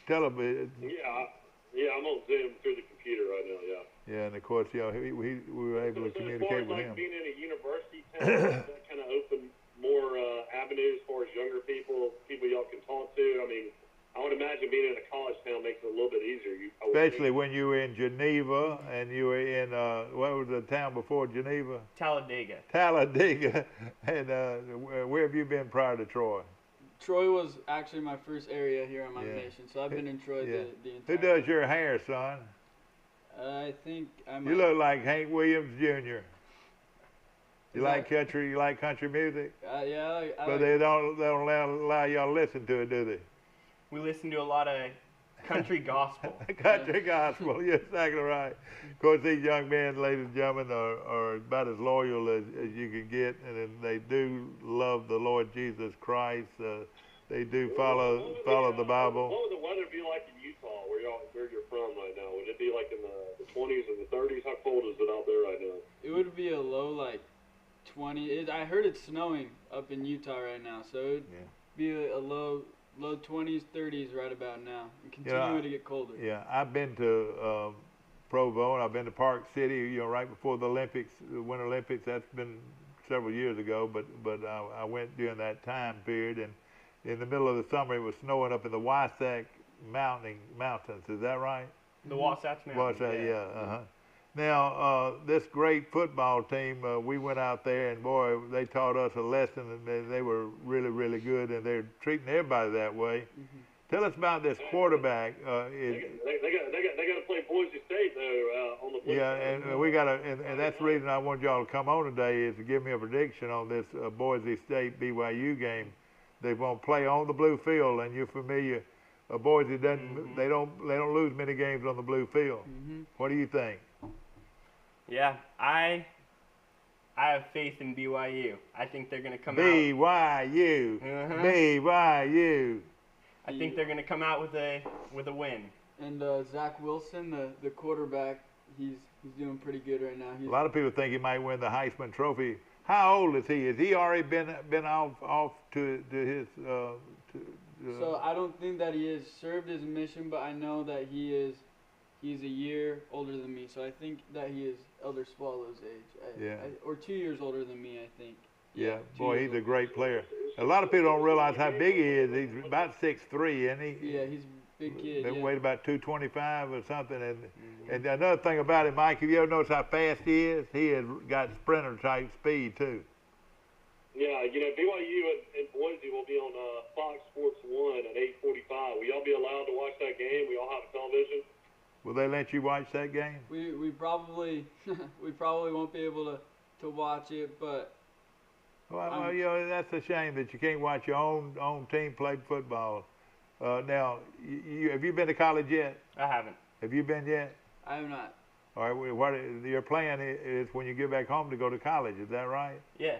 Television? Yeah, I'm on Zoom through the computer right now. Yeah. Yeah, and of course, we were able to communicate with him. As far as being in a university town, that kind of opened more avenues as far as younger people y'all can talk to. I mean, I would imagine being in a college town makes it a little bit easier. Especially when you were in Geneva and you were in, what was the town before Geneva? Talladega. Talladega. And where have you been prior to Troy? Troy was actually my first area here on my nation, so I've been in Troy the entire Who does your hair, son? I think I'm... You look like Hank Williams Jr. You like country? You like country music? Yeah. But they don't allow y'all to listen to it, do they? We listen to a lot of country gospel. Country gospel. You're exactly right. Of course, these young men, ladies and gentlemen, are about as loyal as you can get, and they do love the Lord Jesus Christ. They do follow the Bible. What would the weather be like in Utah, where you're from right now? Would it be like in the 20s and the 30s? How cold is it out there right now? It would be a low, like 20. I heard it's snowing up in Utah right now, so it would be a low 20s, 30s right about now, and continuing to get colder. Yeah, I've been to Provo, and I've been to Park City, right before the Olympics, the Winter Olympics. That's been several years ago, but I went during that time period, and in the middle of the summer, it was snowing up in the Wasatch Mountains. Is that right? The Wasatch Mountains. Wasatch, yeah. Now, this great football team, we went out there, and boy, they taught us a lesson, and they were really, really good, and they're treating everybody that way. Tell us about this quarterback. They got to play Boise State though on the flip Yeah, side. and we got to, and that's the reason I wanted y'all to come on today is to give me a prediction on this Boise State BYU game. They won't play on the blue field, and you're familiar. Boise doesn't, they don't lose many games on the blue field. What do you think? Yeah, I have faith in BYU. I think they're going to come BYU. BYU. I think they're going to come out with a win. And Zach Wilson, the quarterback, he's doing pretty good right now. A lot of people think he might win the Heisman Trophy. How old is he? Has he already been off to his? So I don't think that he has served his mission, but I know that he's a year older than me. So I think that he is Elder Swallow's age. Or 2 years older than me, I think. Yeah, boy, he's a great player. A lot of people don't realize how big he is. He's about 6'3", isn't he? Yeah, he's a big kid. They weighed about 225 or something. And another thing about him, Mike, have you ever noticed how fast he is? He has got sprinter type speed too. Yeah, BYU and Boise will be on Fox Sports 1 at 8:45. Will y'all be allowed to watch that game? We all have television. Will they let you watch that game? We probably won't be able to watch it, but. Well, that's a shame that you can't watch your own team play football. Now, have you been to college yet? I haven't. Have you been yet? I have not. All right. What your plan is when you get back home to go to college? Is that right? Yeah.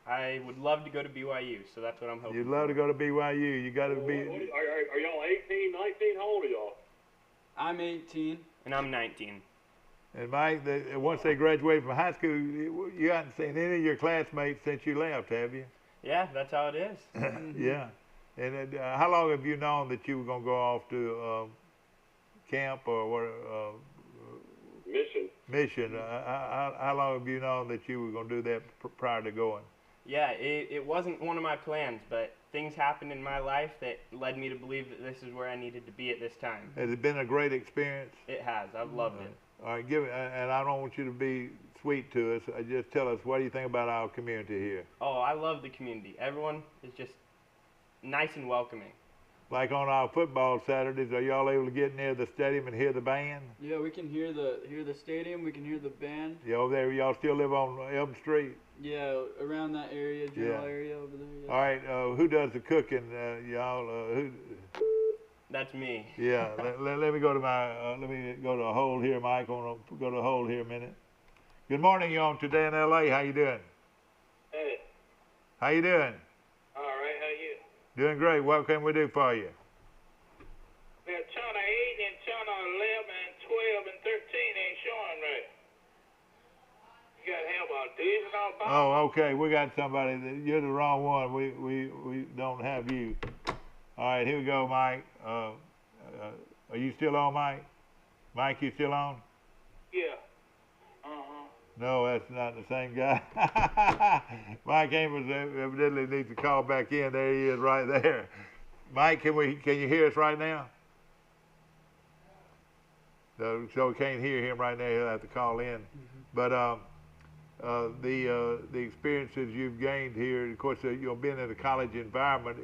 I would love to go to BYU, so that's what I'm hoping. You'd love to go to BYU. You got to be. Are y'all 18, 19? How old are y'all? I'm 18. And I'm 19. And Mike, once they graduate from high school, you haven't seen any of your classmates since you left, have you? Yeah, that's how it is. Yeah. And how long have you known that you were going to go off to camp or what? Mission. How long have you known that you were going to do that prior to going? Yeah, it wasn't one of my plans, but things happened in my life that led me to believe that this is where I needed to be at this time. Has it been a great experience? It has. I've loved it. All right, and I don't want you to be sweet to us. Just tell us, what do you think about our community here? Oh, I love the community. Everyone is just nice and welcoming. Like on our football Saturdays, are y'all able to get near the stadium and hear the band? Yeah, we can hear the stadium. We can hear the band. Yeah, over there, y'all still live on Elm Street? Yeah, around that area, general area over there. Yeah. All right, who does the cooking, y'all? That's me. Yeah, let me go to let me go to a hold here, Mike. I want to go to a hold here a minute. Good morning, you on Today in L.A. How you doing? Hey. How you doing? All right, how you? Doing great. What can we do for you? Now, channel 8 and channel 11 and 12 and 13 ain't showing right. You got to have a division on. Oh, okay. We got somebody. You're the wrong one. We don't have you. All right, here we go, Mike. Are you still on, Mike? Mike, you still on? Yeah. No, that's not the same guy. Mike Amos evidently needs to call back in. There he is, right there. Mike, can you hear us right now? So we can't hear him right now. He'll have to call in. But the experiences you've gained here, of course, being in a college environment,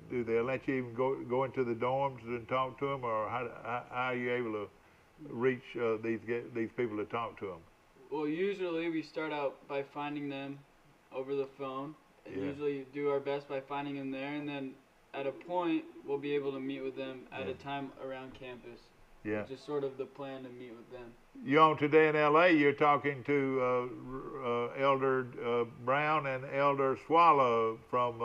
do they let you even go into the dorms and talk to them, or how are you able to reach these people to talk to them? Well, usually we start out by finding them over the phone, and usually do our best by finding them there, and then at a point we'll be able to meet with them at a time around campus. Yeah. Which is sort of the plan to meet with them. You're on Today in L.A. You're talking to Elder Brown and Elder Swallow from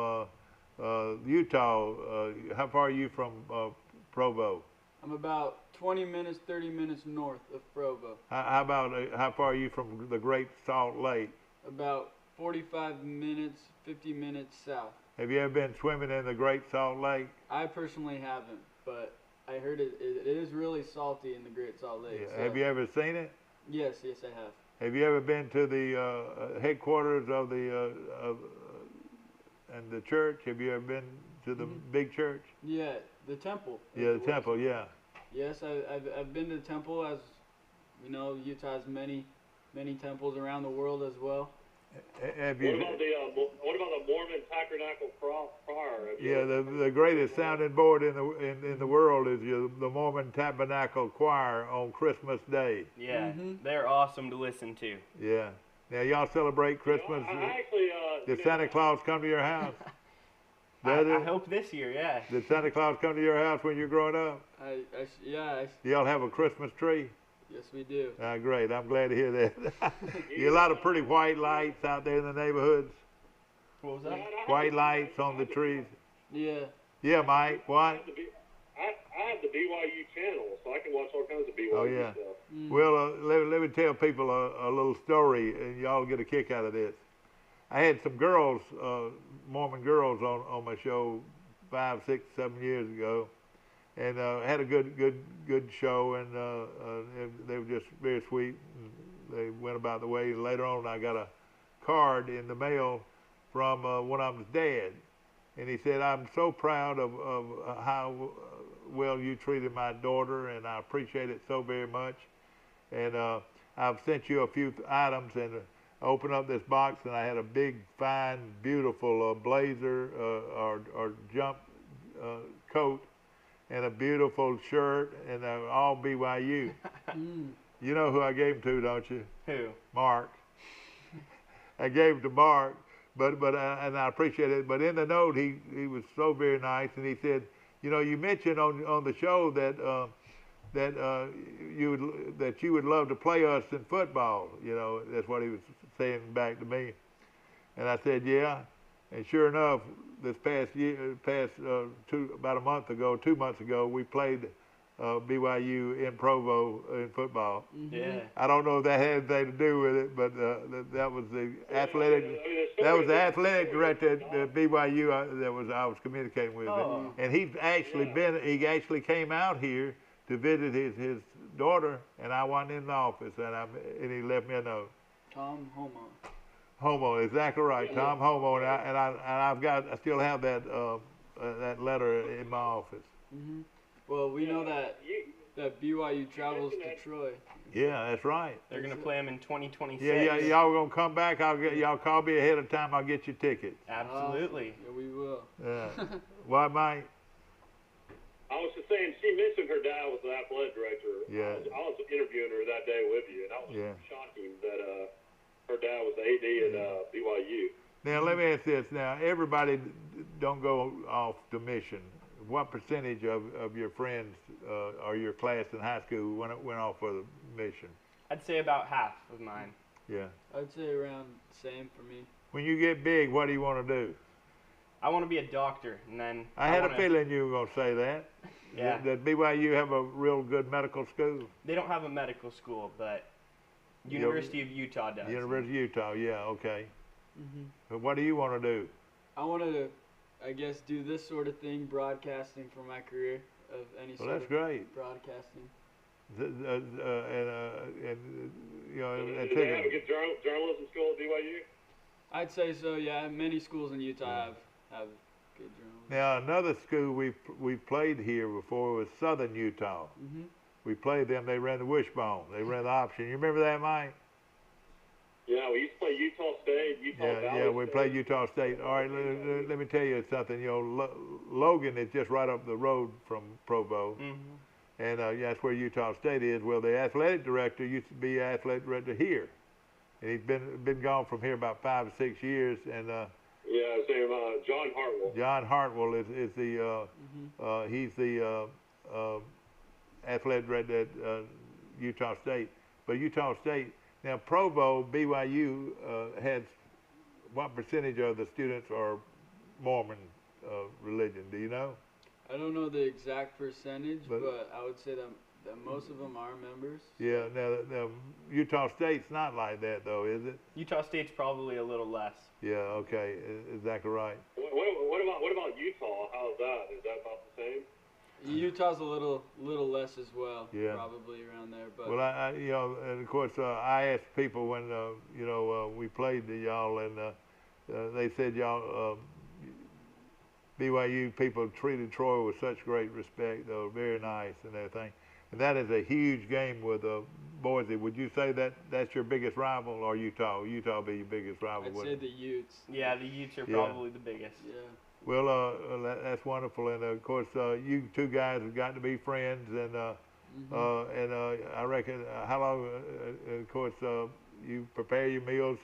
Utah. How far are you from Provo? I'm about 20 minutes, 30 minutes north of Provo. How far are you from the Great Salt Lake? About 45 minutes, 50 minutes south. Have you ever been swimming in the Great Salt Lake? I personally haven't, but I heard it is really salty in the Great Salt Lake. Yeah. So. Have you ever seen it? Yes, I have. Have you ever been to the headquarters of the and the church? Have you ever been to the big church? Yeah, the temple. Yeah, the temple. Yeah. Yes, I've been to the temple. As we know, Utah has many temples around the world as well. Have you? What about the Mormon Tabernacle Choir? Yeah, the greatest sounding board in the world is the Mormon Tabernacle Choir on Christmas Day. Yeah, they're awesome to listen to. Yeah. Now y'all celebrate Christmas. I actually, did Santa Claus come to your house? I hope this year, yeah. Did Santa Claus come to your house when you were growing up? Yeah. Do y'all have a Christmas tree? Yes, we do. Great. I'm glad to hear that. You a lot of pretty white lights out there in the neighborhoods. What was that? White lights on the trees. Yeah. Yeah, Mike. What? I have the BYU channel, so I can watch all kinds of BYU stuff. Well, let me tell people a little story, and y'all get a kick out of this. I had some girls, Mormon girls, on my show 5, 6, 7 years ago, and had a good show, and they were just very sweet. And they went about the way. Later on, I got a card in the mail from one of them's dad, and he said, "I'm so proud of how well you treated my daughter, and I appreciate it so very much. And I've sent you a few items, and I opened up this box, and I had a big, fine, beautiful blazer or jump coat, and a beautiful shirt, and all BYU." You know who I gave them to, don't you? Who? Mark. I gave them to Mark, and I appreciate it. But in the note, he was so very nice, and he said, "You know, you mentioned on the show that you would love to play us in football." You know, that's what he was saying back to me. And I said, "Yeah." And sure enough, this past year, about a month ago, 2 months ago, we played BYU in Provo in football. Yeah. I don't know if that had anything to do with it, but that was the athletic. That was the athletic director at BYU I was communicating with, and he actually came out here to visit his daughter, and I wasn't in the office, and he left me a note. Tom Homo. Homo, exactly right. Tom Homo, and I still have that letter in my office. Well, we know that BYU travels to Troy. Yeah, that's right. They're gonna play them in 2026. Yeah, y'all gonna come back? Y'all call me ahead of time. I'll get you tickets. Absolutely. Yeah, we will. Yeah. Why, Mike? I was just saying, she mentioned her dad was the athletic director. Yeah. I was interviewing her that day with you, and I was shocking that her dad was the AD at BYU. Now, let me ask this. Now, everybody don't go off to mission. What percentage of your friends or your class in high school went off for the mission? I'd say about half of mine. Yeah. I'd say around the same for me. When you get big, what do you want to do? I want to be a doctor, and then I had a feeling you were going to say that. Yeah. Did BYU have a real good medical school? They don't have a medical school, but University of Utah does. University of Utah, yeah, okay. But what do you want to do? I wanted to, I guess, do this sort of thing, broadcasting for my career of any sort that's of great. broadcasting. And you know, Do they have a good journalism school at BYU? I'd say so. Yeah, many schools in Utah have good journalism. Now another school we've played here before was Southern Utah. We played them. They ran the wishbone. They ran the option. You remember that, Mike? Yeah, we used to play Utah State, Utah Valley. Yeah, we played Utah State. All right, let me tell you something. You know, Logan is just right up the road from Provo, and that's where Utah State is. Well, the athletic director used to be athletic director here, and he's been gone from here about 5 or 6 years. And yeah, his name John Hartwell. John Hartwell is the he's the athletic director at Utah State. But Utah State. Now, Provo, BYU has what percentage of the students are Mormon religion? Do you know? I don't know the exact percentage, but I would say that most of them are members. Yeah. Now, Utah State's not like that, though, is it? Utah State's probably a little less. Yeah. Okay. Exactly right. What about Utah? How's that? Is that about the same? Utah's a little less as well. Yeah. Probably around there. But well, I you know, and of course, I asked people when you know we played y'all, and they said y'all BYU people treated Troy with such great respect. They were very nice and everything. And that is a huge game with Boise. Would you say that that's your biggest rival, or Utah? Utah be your biggest rival? I'd say the Utes. Yeah, the Utes are probably the biggest. Yeah. Well, that's wonderful, and of course, you two guys have gotten to be friends, and I reckon how long? Of course, you prepare your meals.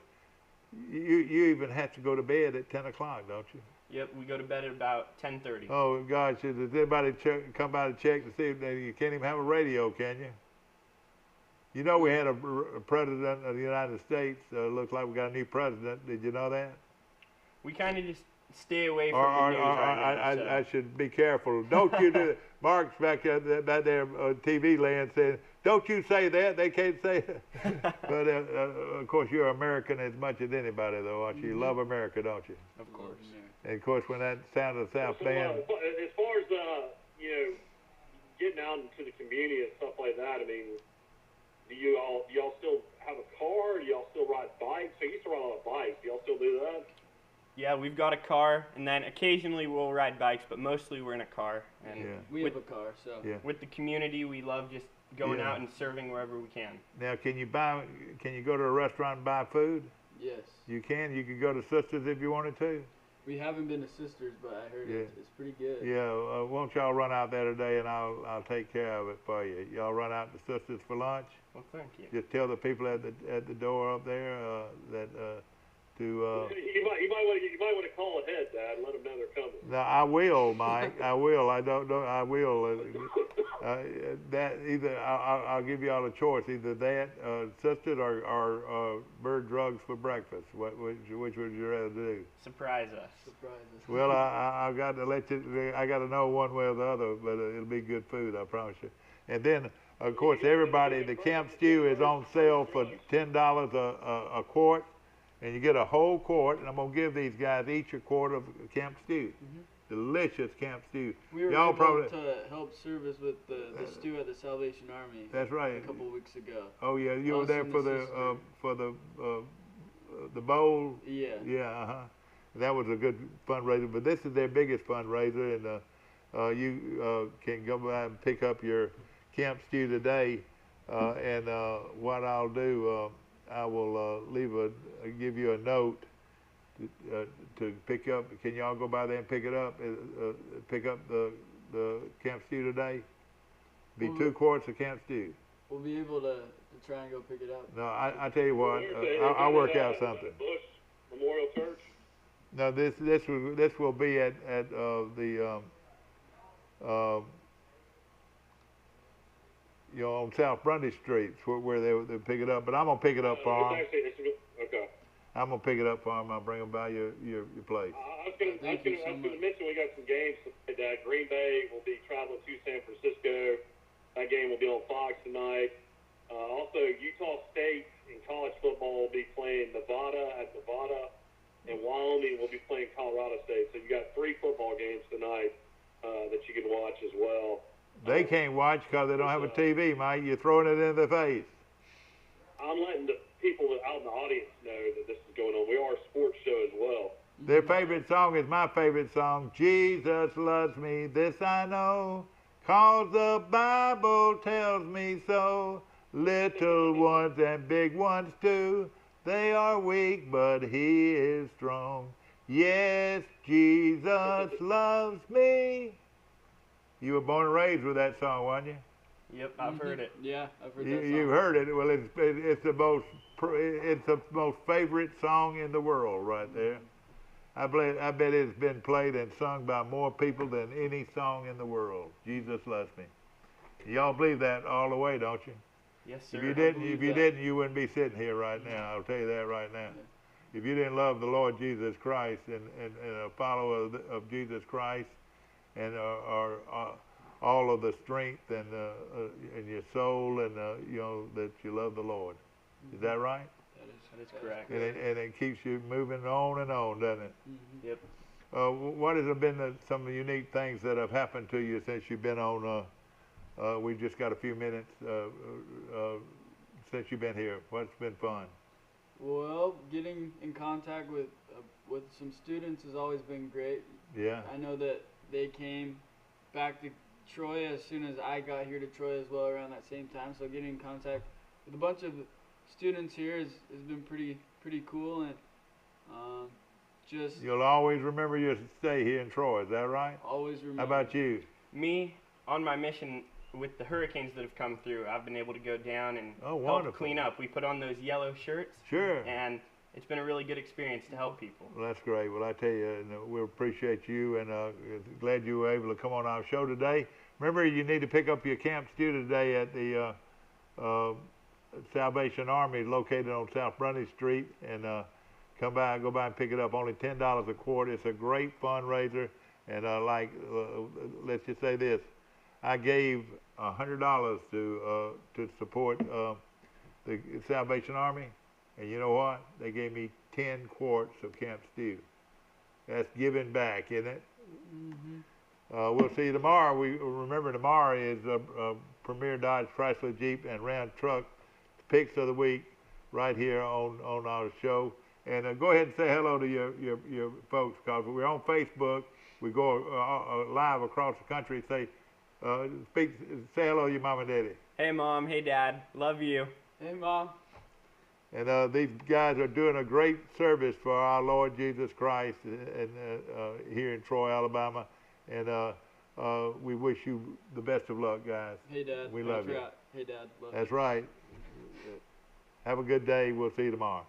You even have to go to bed at 10 o'clock, don't you? Yep, we go to bed at about 10:30. Oh gosh, does anybody come by to check to see if you can't even have a radio, can you? You know, we had a president of the United States. Looks like we got a new president. Did you know that? We kind of just stay away from the news right now. I should be careful. Don't you do it. Mark's back there on TV land saying, don't you say that. They can't say it. But, of course, you're American as much as anybody, though, aren't you? You love America, don't you? Of course. And, of course, when that Sound of the South band... as far as, getting out into the community and stuff like that, I mean, do y'all still have a car? Do y'all still ride bikes? I used to ride on a bike. Do y'all still do that? Yeah, we've got a car, and then occasionally we'll ride bikes, but mostly we're in a car. And we have a car, so with the community, we love just going out and serving wherever we can. Now, can you go to a restaurant and buy food? Yes. You can. You could go to Sisters if you wanted to. We haven't been to Sisters, but I heard it's pretty good. Yeah. Won't y'all run out there today, and I'll take care of it for you. Y'all run out to Sisters for lunch. Well, thank you. Just tell the people at the door up there that. You might want to call ahead, Dad, and let them know they're coming. No, I will, Mike. I will. I don't know. I will. That either I'll give you all a choice. Either that, Sisters, or bird drugs for breakfast. Which would you rather do? Surprise us. Well, I got to let you. I got to know one way or the other, but it'll be good food. I promise you. And then, of course, everybody. The camp stew is on sale for $10 a quart. And you get a whole quart, and I'm going to give these guys each a quart of camp stew. Delicious camp stew. We were able to help service with the stew at the Salvation Army. That's right. A couple of weeks ago. Oh yeah, you were there for the bowl. Yeah. Yeah. That was a good fundraiser, but this is their biggest fundraiser, and you can go by and pick up your camp stew today. And what I'll do. I will give you a note to pick up. Can y'all go by there and pick it up? Pick up the camp stew today. Be 2 quarts of camp stew. We'll be able to try and go pick it up. No, I tell you what, I'll work out something. Bush Memorial Church. No, this will be at the on South Grundy Street, where they pick it up. But I'm gonna pick it up for them. Okay. I'm gonna pick it up for them. I'll bring them by your place. I was gonna mention we got some games today. Green Bay will be traveling to San Francisco. That game will be on Fox tonight. Also, Utah State in college football will be playing Nevada, and Wyoming will be playing Colorado State. So you got 3 football games tonight that you can watch as well. They can't watch because they don't have a TV, Mike. You're throwing it in their face. I'm letting the people out in the audience know that this is going on. We are a sports show as well. Their favorite song is my favorite song. Jesus loves me, this I know, 'cause the Bible tells me so. Little ones and big ones too, they are weak, but he is strong. Yes, Jesus loves me. You were born and raised with that song, weren't you? Yep, I've heard it. Yeah, I've heard that song. You've heard it. Well, it's the most favorite song in the world right there. I bet it's been played and sung by more people than any song in the world. Jesus loves me. Y'all believe that all the way, don't you? Yes, sir. If you didn't, you wouldn't be sitting here right now. I'll tell you that right now. Yeah. If you didn't love the Lord Jesus Christ and a follower of Jesus Christ, and all of the strength and in your soul, and that you love the Lord. Is that right? That is correct. And it keeps you moving on and on, doesn't it? Yep. What has been some of the unique things that have happened to you since you've been on? We've just got a few minutes since you've been here. What's been fun? Well, getting in contact with some students has always been great. Yeah. I know that they came back to Troy as soon as I got here to Troy as well around that same time. So getting in contact with a bunch of students here has been pretty cool, and just You'll always remember your stay here in Troy. Is that right? always remember. How about you? Me, on my mission with the hurricanes that have come through, I've been able to go down and help wonderful. clean up. We put on those yellow shirts. Sure. And it's been a really good experience to help people. Well, that's great. Well, I tell you, we appreciate you, and glad you were able to come on our show today. Remember, you need to pick up your camp student today at the Salvation Army located on South Brunny Street, and go by and pick it up. Only $10 a quart. It's a great fundraiser, and let's just say this: I gave $100 to support the Salvation Army, and you know what? They gave me 10 quarts of Camp Stew. That's giving back, isn't it? Mm-hmm. We'll see you tomorrow. Remember, tomorrow is Premier Dodge Chrysler Jeep and Ram Truck picks of the week right here on our show. And go ahead and say hello to your folks, because we're on Facebook. We go live across the country. Say hello to your mom and daddy. Hey, Mom. Hey, Dad. Love you. Hey, Mom. And these guys are doing a great service for our Lord Jesus Christ and here in Troy, Alabama. And we wish you the best of luck, guys. Hey, Dad. We love you. Hey, Dad. Love That's you. right. Have a good day. We'll see you tomorrow.